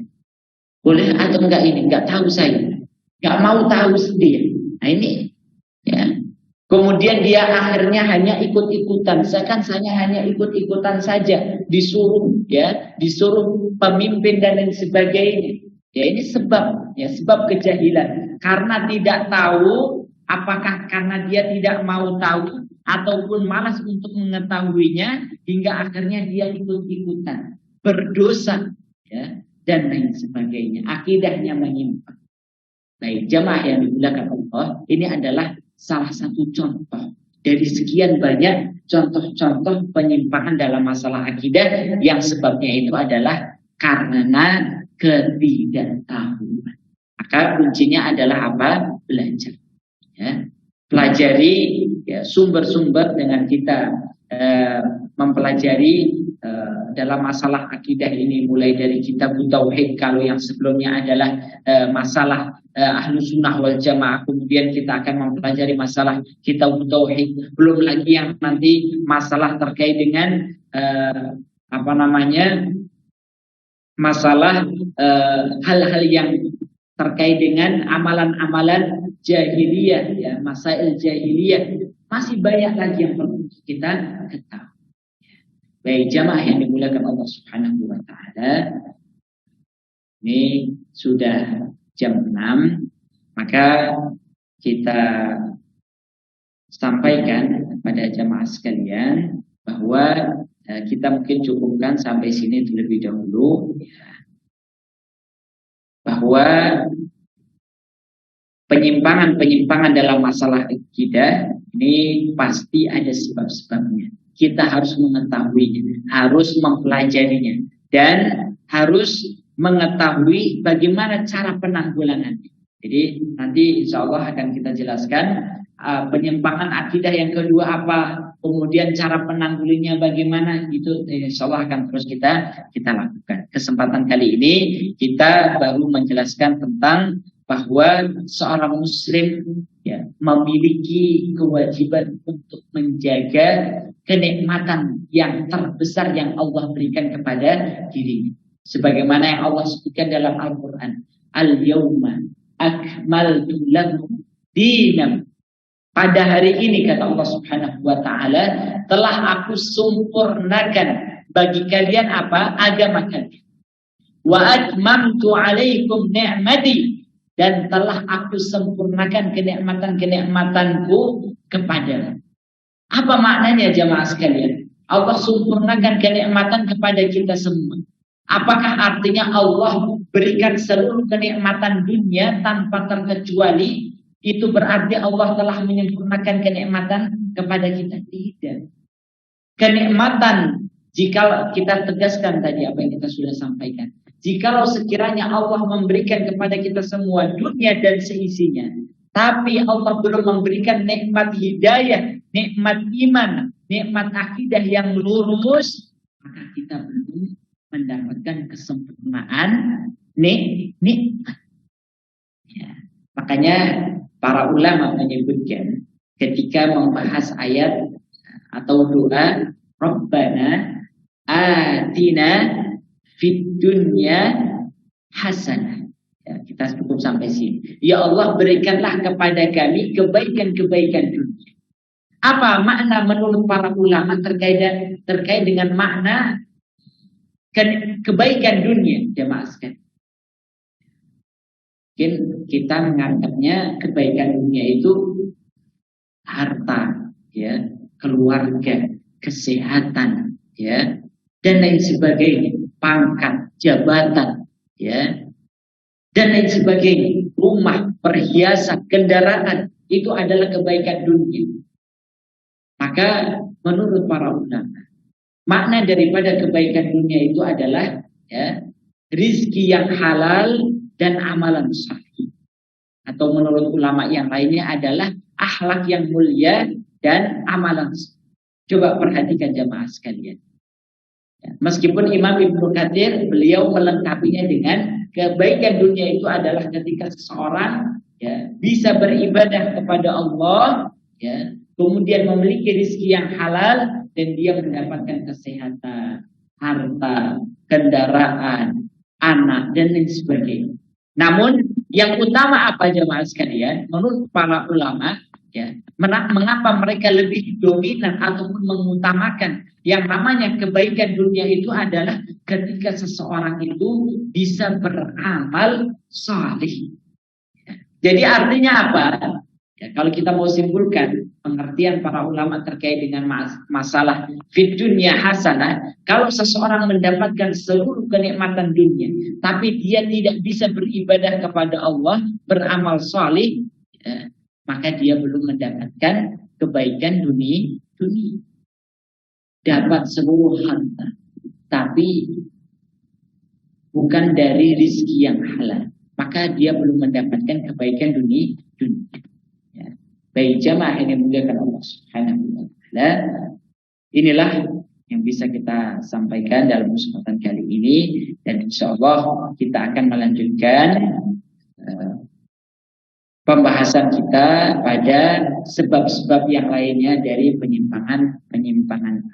Boleh atau enggak ini? Nggak tahu saya, nggak mau tahu sendiri. Nah ini, ya. Kemudian dia akhirnya hanya ikut-ikutan. Saya hanya ikut-ikutan saja, disuruh pemimpin dan lain sebagainya. Ya ini sebab, ya sebab kejahilan. Karena tidak tahu, apakah karena dia tidak mau tahu ataupun malas untuk mengetahuinya hingga akhirnya dia ikut-ikutan berdosa, ya, dan lain sebagainya. Akidahnya menyimpang. Baik, jamaah yang dimuliakan Allah, ini adalah salah satu contoh dari sekian banyak contoh-contoh penyimpangan dalam masalah akidah yang sebabnya itu adalah karena ketidaktahuan. Maka kuncinya adalah apa? Belajar. Ya. Pelajari ya, sumber-sumber dengan kita mempelajari dalam masalah akidah ini, mulai dari kitab Tauhid kalau yang sebelumnya adalah masalah Ahlus Sunnah wal Jamaah, kemudian kita akan mempelajari masalah kitab Tauhid, belum lagi yang nanti masalah terkait dengan masalah hal-hal yang terkait dengan amalan-amalan jahiliyah, ya, masail jahiliyah. Masih banyak lagi yang perlu kita ketahui. Baik, jamaah yang dimuliakan Allah Subhanahu wa taala. Ini sudah jam 6, maka kita sampaikan kepada jamaah sekalian bahwa kita mungkin cukupkan sampai sini terlebih dahulu, bahwa penyimpangan dalam masalah akidah ini pasti ada sebab-sebabnya. Kita harus mengetahuinya, harus mempelajarinya, dan harus mengetahui bagaimana cara penanggulangannya. Jadi nanti insya Allah akan kita jelaskan penyimpangan akidah yang kedua apa, kemudian cara penanggulannya bagaimana, itu insya Allah akan terus kita lakukan. Kesempatan kali ini kita baru menjelaskan tentang bahwa seorang muslim ya memiliki kewajiban untuk menjaga kenikmatan yang terbesar yang Allah berikan kepada dirinya. Sebagaimana yang Allah sebutkan dalam Al-Quran, Al-Yawma akmaltu lakum dinakum. Pada hari ini kata Allah Subhanahu wa taala, telah aku sempurnakan bagi kalian apa? Agama kalian. Wa atmamtu alaikum ni'mati, dan telah aku sempurnakan kenikmatan-kenikmatanku kepada. Apa maknanya jamaah sekalian? Allah sempurnakan kenikmatan kepada kita semua. Apakah artinya Allah berikan seluruh kenikmatan dunia tanpa terkecuali? Itu berarti Allah telah menyempurnakan kenikmatan kepada kita? Tidak. Kenikmatan, jika kita tegaskan tadi apa yang kita sudah sampaikan, jikalau sekiranya Allah memberikan kepada kita semua dunia dan seisinya, tapi Allah belum memberikan nikmat hidayah, nikmat iman, nikmat akidah yang lurus, maka kita belum mendapatkan kesempurnaan nikmat. Ya. Makanya para ulama menyebutkan ketika membahas ayat atau doa Rabbana atina fid dunya hasanah. Ya, kita cukup sampai sini. Ya Allah, berikanlah kepada kami kebaikan-kebaikan dunia. Apa makna menurut para ulama terkait dengan makna kebaikan dunia, jemaah sekalian? Mungkin kita menganggapnya kebaikan dunia itu harta, ya, keluarga, kesehatan, ya, dan lain sebagainya, pangkat, jabatan, ya, dan lain sebagainya, rumah, perhiasan, kendaraan, itu adalah kebaikan dunia. Maka menurut para ulama, makna daripada kebaikan dunia itu adalah ya, rizki yang halal dan amalan saleh. Atau menurut ulama yang lainnya adalah akhlak yang mulia dan amalan saleh. Coba perhatikan jamaah sekalian. Ya, meskipun Imam Ibnu Katsir beliau melengkapinya dengan kebaikan dunia itu adalah ketika seseorang ya, bisa beribadah kepada Allah, ya, kemudian memiliki rezeki yang halal dan dia mendapatkan kesehatan, harta, kendaraan, anak, dan lain sebagainya. Namun yang utama apa jemaah sekalian? Menurut para ulama, Ya, mengapa mereka lebih dominan ataupun mengutamakan yang namanya kebaikan dunia itu adalah ketika seseorang itu bisa beramal salih. Jadi artinya apa? Ya, kalau kita mau simpulkan pengertian para ulama terkait dengan masalah fid dunya hasanah, kalau seseorang mendapatkan seluruh kenikmatan dunia, tapi dia tidak bisa beribadah kepada Allah, beramal salih, ya, maka dia belum mendapatkan kebaikan dunia. Dapat seluruh harta, tapi bukan dari rizki yang halal, maka dia belum mendapatkan kebaikan dunia. Ya. Baik jamaah yang dimuliakan Allah Subhanahu wa taala, inilah yang bisa kita sampaikan dalam kesempatan kali ini, dan insya Allah kita akan melanjutkan pembahasan kita pada sebab-sebab yang lainnya dari penyimpangan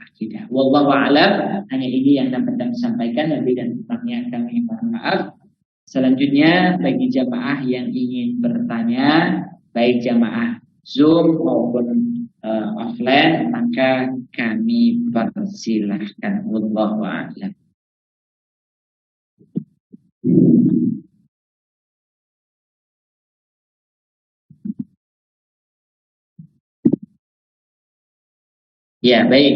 akidah. Wallahu a'lam. Hanya ini yang dapat kami sampaikan, lebih dan kurangnya kami mohon maaf. Selanjutnya bagi jamaah yang ingin bertanya, baik jamaah Zoom maupun offline, maka kami persilahkan. Wallahu a'lam. Ya, baik.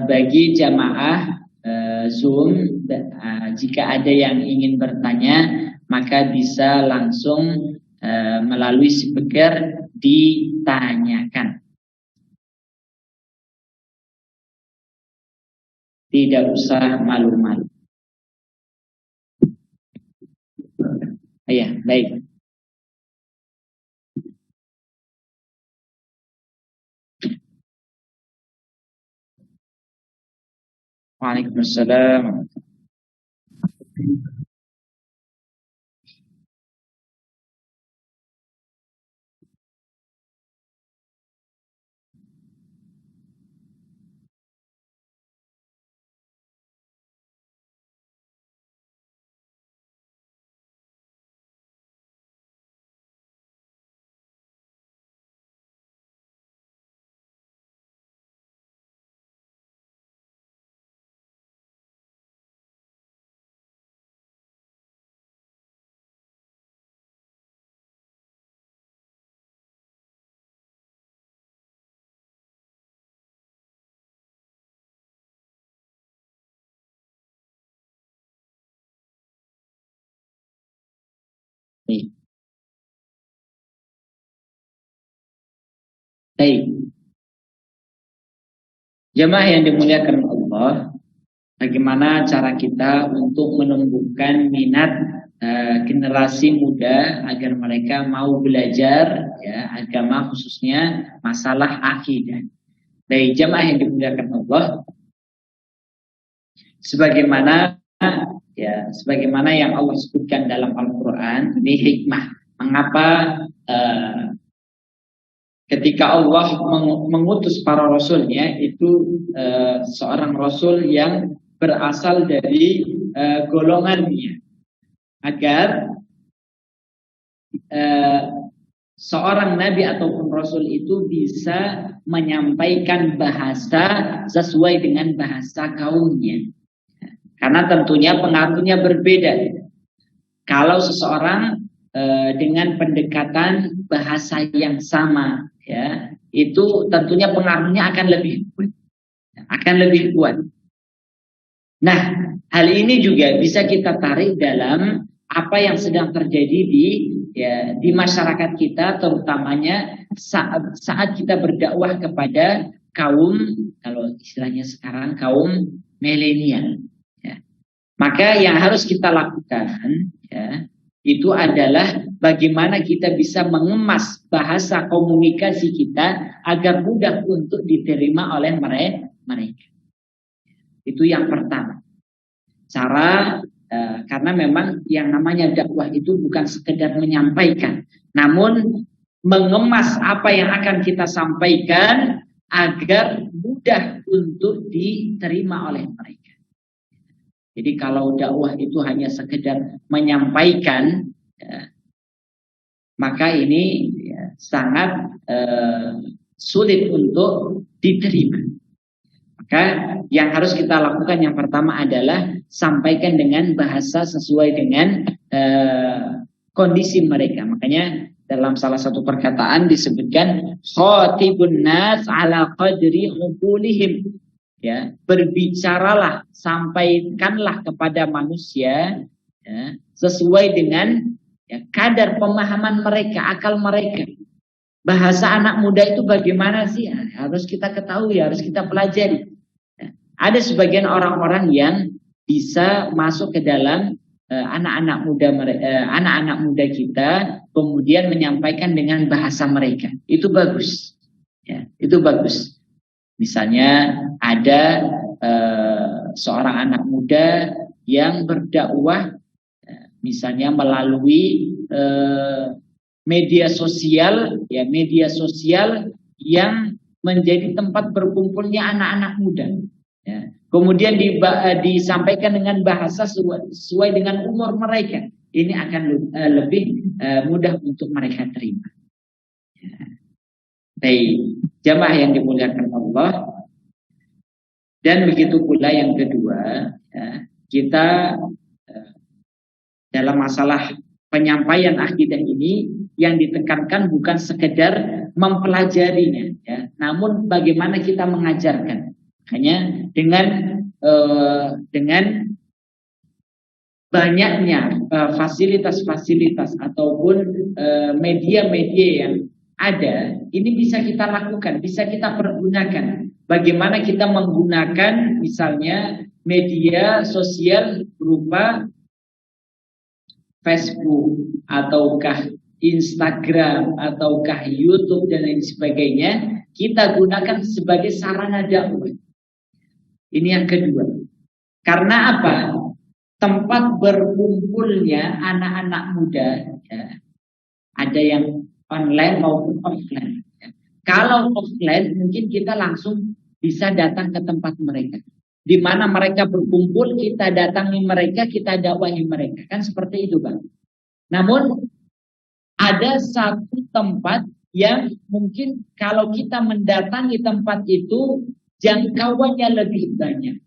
Bagi jamaah Zoom, jika ada yang ingin bertanya, maka bisa langsung melalui speaker ditanyakan. Tidak usah malu-malu. Ya, baik. Waalaikumsalam. Baik. Jemaah yang dimuliakan Allah, bagaimana cara kita untuk menumbuhkan minat generasi muda agar mereka mau belajar ya agama, khususnya masalah akidah. Baik jemaah yang dimuliakan Allah, sebagaimana yang Allah sebutkan dalam Al-Quran, ini hikmah mengapa ketika Allah mengutus para rasulnya itu seorang rasul yang berasal dari golongannya, agar seorang nabi ataupun rasul itu bisa menyampaikan bahasa sesuai dengan bahasa kaumnya. Karena tentunya pengaruhnya berbeda. Kalau seseorang dengan pendekatan bahasa yang sama, ya, itu tentunya pengaruhnya akan lebih kuat. Nah, hal ini juga bisa kita tarik dalam apa yang sedang terjadi di masyarakat kita, terutamanya saat kita berdakwah kepada kaum, kalau istilahnya sekarang kaum milenial. Maka yang harus kita lakukan ya, itu adalah bagaimana kita bisa mengemas bahasa komunikasi kita agar mudah untuk diterima oleh mereka. Itu yang pertama. Karena memang yang namanya dakwah itu bukan sekedar menyampaikan, namun mengemas apa yang akan kita sampaikan agar mudah untuk diterima oleh mereka. Jadi kalau dakwah itu hanya sekedar menyampaikan, ya, maka ini ya, sangat sulit untuk diterima. Maka yang harus kita lakukan yang pertama adalah sampaikan dengan bahasa sesuai dengan kondisi mereka. Makanya dalam salah satu perkataan disebutkan khatibun nas ala qadri uqulihim. Ya, berbicaralah, sampaikanlah kepada manusia ya, sesuai dengan kadar pemahaman mereka, akal mereka. Bahasa anak muda itu bagaimana sih? Harus kita ketahui, harus kita pelajari. Ada sebagian orang-orang yang bisa masuk ke dalam anak-anak muda kita, kemudian menyampaikan dengan bahasa mereka. Itu bagus. Ya, itu bagus. Misalnya ada seorang anak muda yang berdakwah, misalnya melalui media sosial yang menjadi tempat berkumpulnya anak-anak muda. Ya. Kemudian disampaikan dengan bahasa sesuai dengan umur mereka. Ini akan lebih mudah untuk mereka terima. Ya. Baik, jamaah yang dimuliakan Allah. Dan begitu pula yang kedua, ya, kita dalam masalah penyampaian akidah ini yang ditekankan bukan sekedar mempelajarinya, ya, namun bagaimana kita mengajarkan. Hanya dengan banyaknya fasilitas-fasilitas ataupun media-media yang ada, ini bisa kita lakukan, bisa kita pergunakan. Bagaimana kita menggunakan misalnya media sosial berupa Facebook ataukah Instagram ataukah YouTube dan lain sebagainya, kita gunakan sebagai sarana dakwah. Ini yang kedua. Karena apa? Tempat berkumpulnya anak-anak muda, ya, ada yang online maupun offline. Ya. Kalau offline mungkin kita langsung bisa datang ke tempat mereka. Di mana mereka berkumpul, kita datangi mereka, kita dakwahi mereka. Kan seperti itu, Bang. Namun ada satu tempat yang mungkin kalau kita mendatangi tempat itu jangkauannya lebih banyak.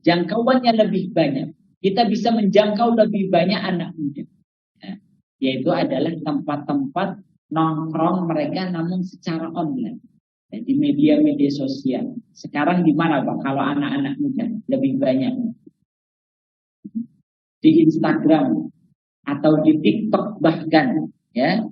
Jangkauannya lebih banyak. Kita bisa menjangkau lebih banyak anak muda. Ya, yaitu adalah tempat-tempat nongkrong mereka namun secara online. Ya, di media-media sosial. Sekarang di mana, Pak? Kalau anak-anak muda lebih banyak. Di Instagram atau di TikTok bahkan, ya.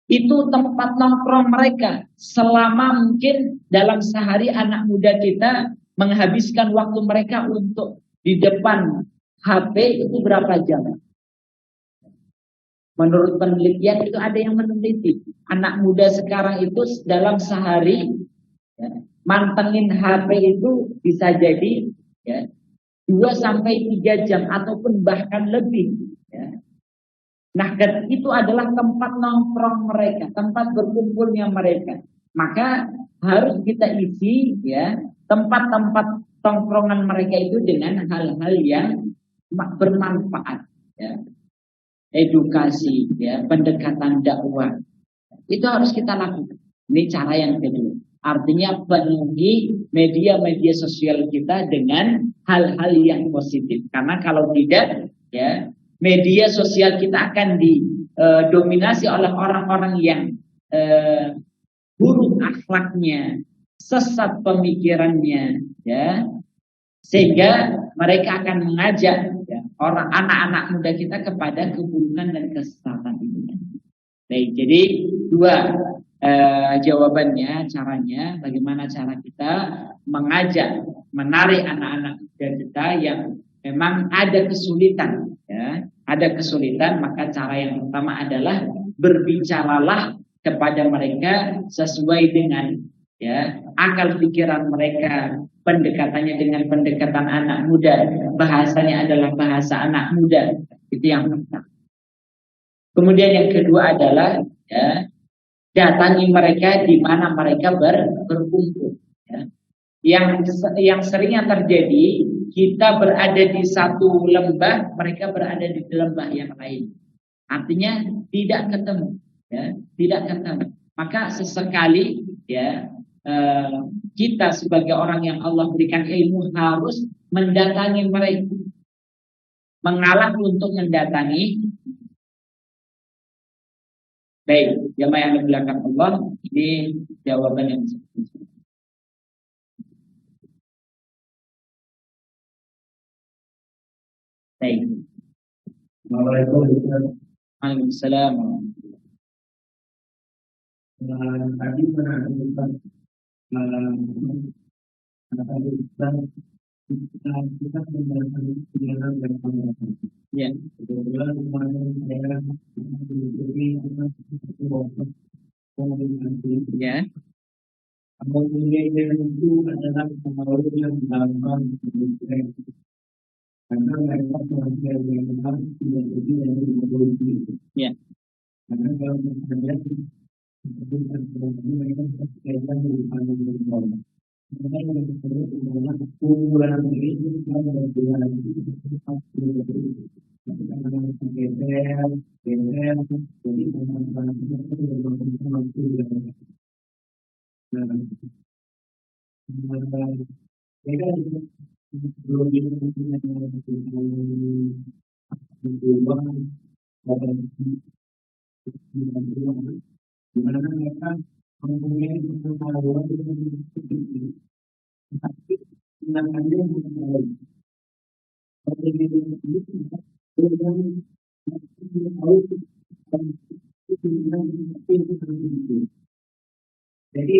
Itu tempat nongkrong mereka. Selama mungkin dalam sehari anak muda kita menghabiskan waktu mereka untuk di depan HP itu berapa jam? Menurut penelitian itu ada yang meneliti. Anak muda sekarang itu dalam sehari ya, mantengin HP itu bisa jadi ya, 2-3 jam ataupun bahkan lebih. Ya. Nah, itu adalah tempat nongkrong mereka, tempat berkumpulnya mereka. Maka harus kita isi ya tempat-tempat nongkrongan mereka itu dengan hal-hal yang bermanfaat, ya. Edukasi, ya, pendekatan dakwah. Itu harus kita lakukan. Ini cara yang kedua. Artinya penuhi media-media sosial kita dengan hal-hal yang positif. Karena kalau tidak, ya, media sosial kita akan didominasi oleh orang-orang yang buruk akhlaknya, sesat pemikirannya, ya, sehingga mereka akan mengajak ya, anak-anak muda kita kepada keburukan dan kesesatan itu. Baik, jadi dua jawabannya, caranya, bagaimana cara kita mengajak, menarik anak-anak muda kita yang memang ada kesulitan, ya, ada kesulitan, maka cara yang pertama adalah berbicaralah kepada mereka sesuai dengan ya akal pikiran mereka, pendekatannya dengan pendekatan anak muda, bahasanya adalah bahasa anak muda, itu yang pertama. Kemudian yang kedua adalah ya, datangi mereka di mana mereka berkumpul. Ya. Yang seringnya terjadi, kita berada di satu lembah, mereka berada di lembah yang lain. Artinya tidak ketemu, ya, tidak ketemu. Maka sesekali ya kita sebagai orang yang Allah berikan ilmu harus mendatangi mereka, mengalah untuk mendatangi. Baik, jamaah yang dimuliakan Allah, ini jawaban yang baik. Waalaikumsalam. Tadi menanyakan kita menggunakan pilihan yang sama. Ya. Kebetulan kemarin saya Ya. Pemilihan itu adalah pengaruh yang dilakukan karena mereka manusia yang memang tidak jadi yang diperlukan. Ya. Karena kalau misalnya mereka berkaitan dengan orang. Karena yang disebut adalah kumpulan diri yang berbeda itu pasti berbeda. Karena geser, jadi teman-teman itu berbeda dengan jadi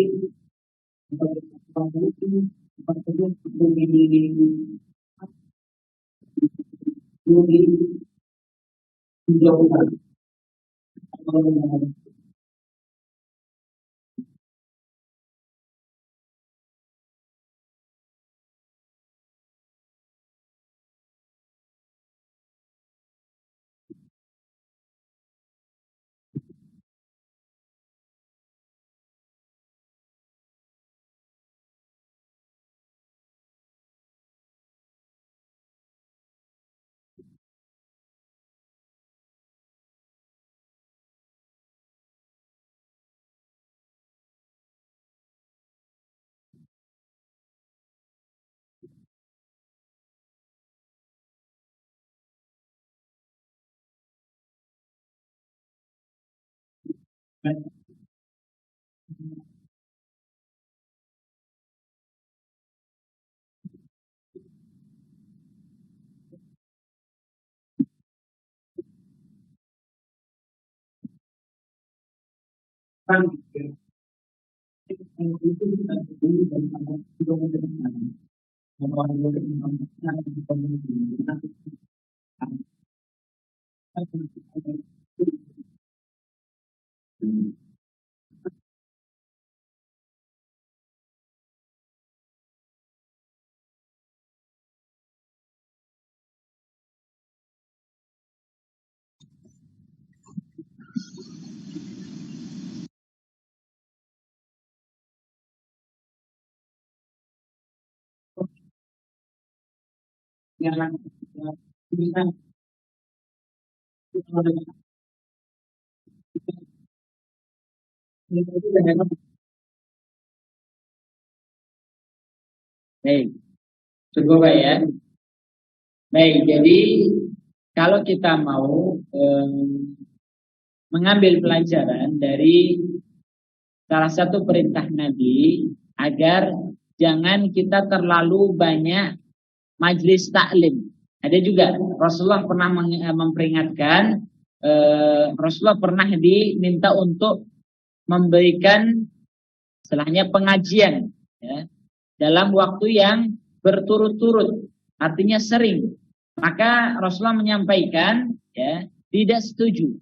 Baik, cukup ya. Baik, jadi kalau kita mau mengambil pelajaran dari salah satu perintah Nabi agar jangan kita terlalu banyak majlis taklim. Ada juga Rasulullah pernah memperingatkan, Rasulullah pernah diminta untuk memberikan istilahnya pengajian ya, dalam waktu yang berturut-turut, artinya sering. Maka Rasulullah menyampaikan ya, tidak setuju.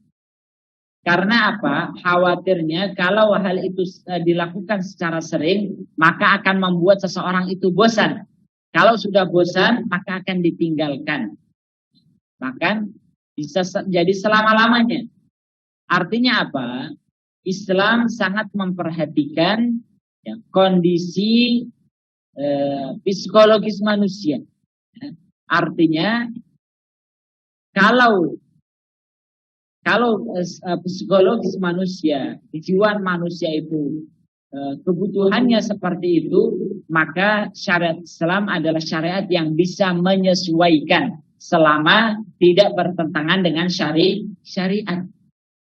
Karena apa? Khawatirnya kalau hal itu dilakukan secara sering, maka akan membuat seseorang itu bosan. Kalau sudah bosan, maka akan ditinggalkan. Bahkan bisa jadi selama-lamanya. Artinya apa? Islam sangat memperhatikan ya, kondisi psikologis manusia. Ya. Artinya kalau Kalau psikologis manusia, kejiwaan manusia itu kebutuhannya seperti itu, maka syariat Islam adalah syariat yang bisa menyesuaikan selama tidak bertentangan dengan syariat.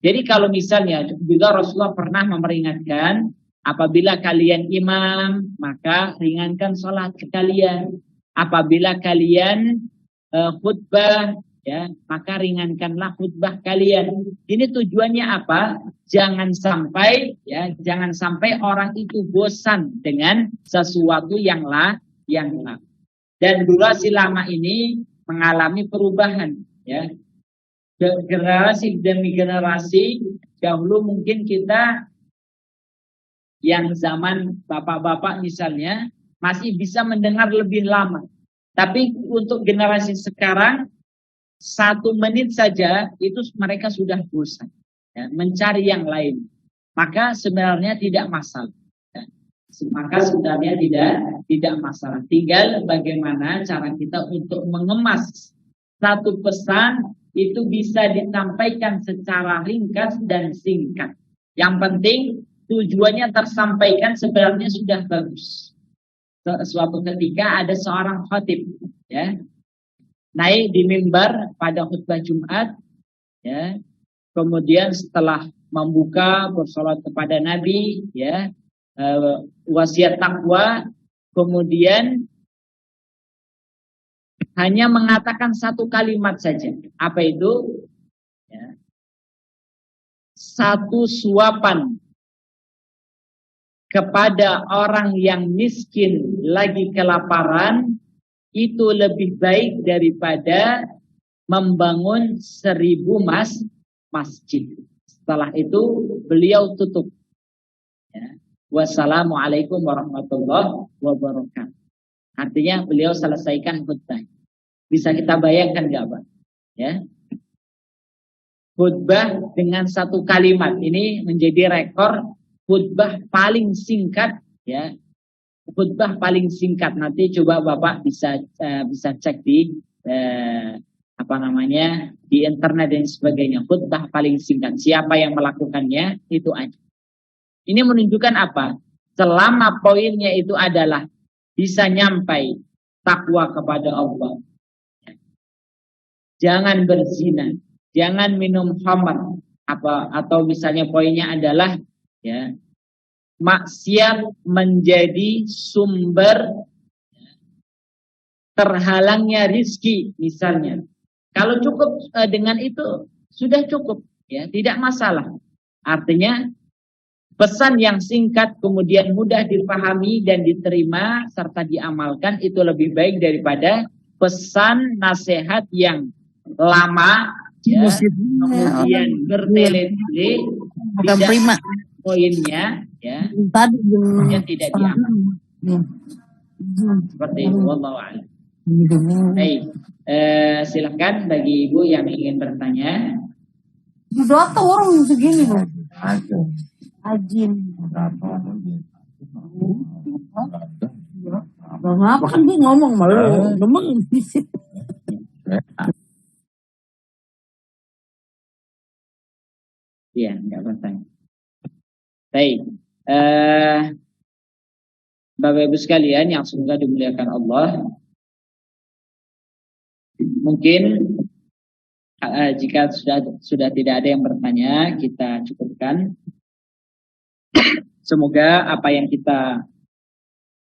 Jadi kalau misalnya juga Rasulullah pernah memperingatkan, apabila kalian imam, maka ringankan sholat kalian. Apabila kalian khutbah, ya, maka ringankanlah khutbah kalian. Ini tujuannya apa? Jangan sampai orang itu bosan dengan sesuatu yang lama. Dan durasi lama ini mengalami perubahan, ya. Generasi demi generasi, dahulu mungkin kita yang zaman bapak-bapak misalnya masih bisa mendengar lebih lama. Tapi untuk generasi sekarang 1 menit saja itu mereka sudah bosan, ya, mencari yang lain. Maka sebenarnya tidak masalah. Ya. Maka sebenarnya tidak masalah. Tinggal bagaimana cara kita untuk mengemas satu pesan itu bisa disampaikan secara ringkas dan singkat. Yang penting tujuannya tersampaikan sebenarnya sudah bagus. Suatu ketika ada seorang khatib, ya, naik di mimbar pada khutbah Jumat, ya, kemudian setelah membuka bersolat kepada Nabi, ya, wasiat takwa, kemudian hanya mengatakan 1 kalimat saja. Apa itu? Ya. 1 suapan kepada orang yang miskin lagi kelaparan itu lebih baik daripada membangun 1000 masjid. Setelah itu beliau tutup. Ya. Wassalamualaikum warahmatullahi wabarakatuh. Artinya beliau selesaikan khutbah. Bisa kita bayangkan nggak, Pak? Ya. Khutbah dengan 1 kalimat ini menjadi rekor khutbah paling singkat, ya. Khutbah paling singkat. Nanti coba Bapak bisa cek di di internet dan sebagainya. Khutbah paling singkat. Siapa yang melakukannya itu aja. Ini menunjukkan apa? Selama poinnya itu adalah bisa nyampai takwa kepada Allah. Jangan berzina, jangan minum khamar, atau misalnya poinnya adalah, ya, maksiat menjadi sumber terhalangnya rizki misalnya. Kalau cukup dengan itu sudah cukup, ya, tidak masalah. Artinya pesan yang singkat kemudian mudah dipahami dan diterima serta diamalkan itu lebih baik daripada pesan nasihat yang lama, ya, kemudian bertele-tele tidak poinnya, ya, kemudian tidak diamalkan. Seperti itu, wallahu a'lam. Baik, silakan bagi ibu yang ingin bertanya. Data orang segini loh. Ajin. Ngapa kan dia ngomong malu, demang. Iya, enggak bertanya. Baik, Bapak Ibu sekalian yang semoga dimuliakan Allah, mungkin jika sudah tidak ada yang bertanya, kita cukupkan. Semoga apa yang kita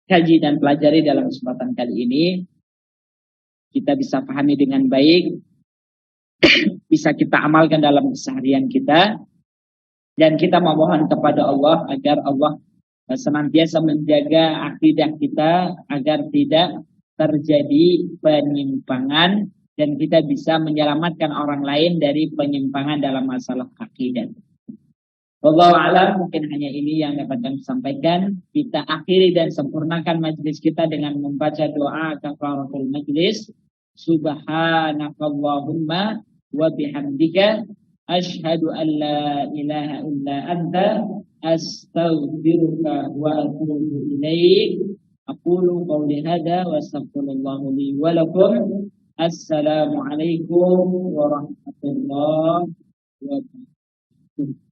kaji dan pelajari dalam kesempatan kali ini kita bisa pahami dengan baik, bisa kita amalkan dalam keseharian kita, dan kita memohon kepada Allah agar Allah senantiasa menjaga akidah kita agar tidak terjadi penyimpangan dan kita bisa menyelamatkan orang lain dari penyimpangan dalam masalah akidah. Wallahu a'lam, mungkin hanya ini yang dapat kami sampaikan. Kita akhiri dan sempurnakan majelis kita dengan membaca doa kafaratul majlis. Subhanakallahumma wa bihamdika asyhadu an la ilaha illa anta astaghfiruka wa atubu ilaik. Aqulu qawli hadza wa astaghfirullah li wa lakum. Assalamualaikum warahmatullahi wabarakatuh.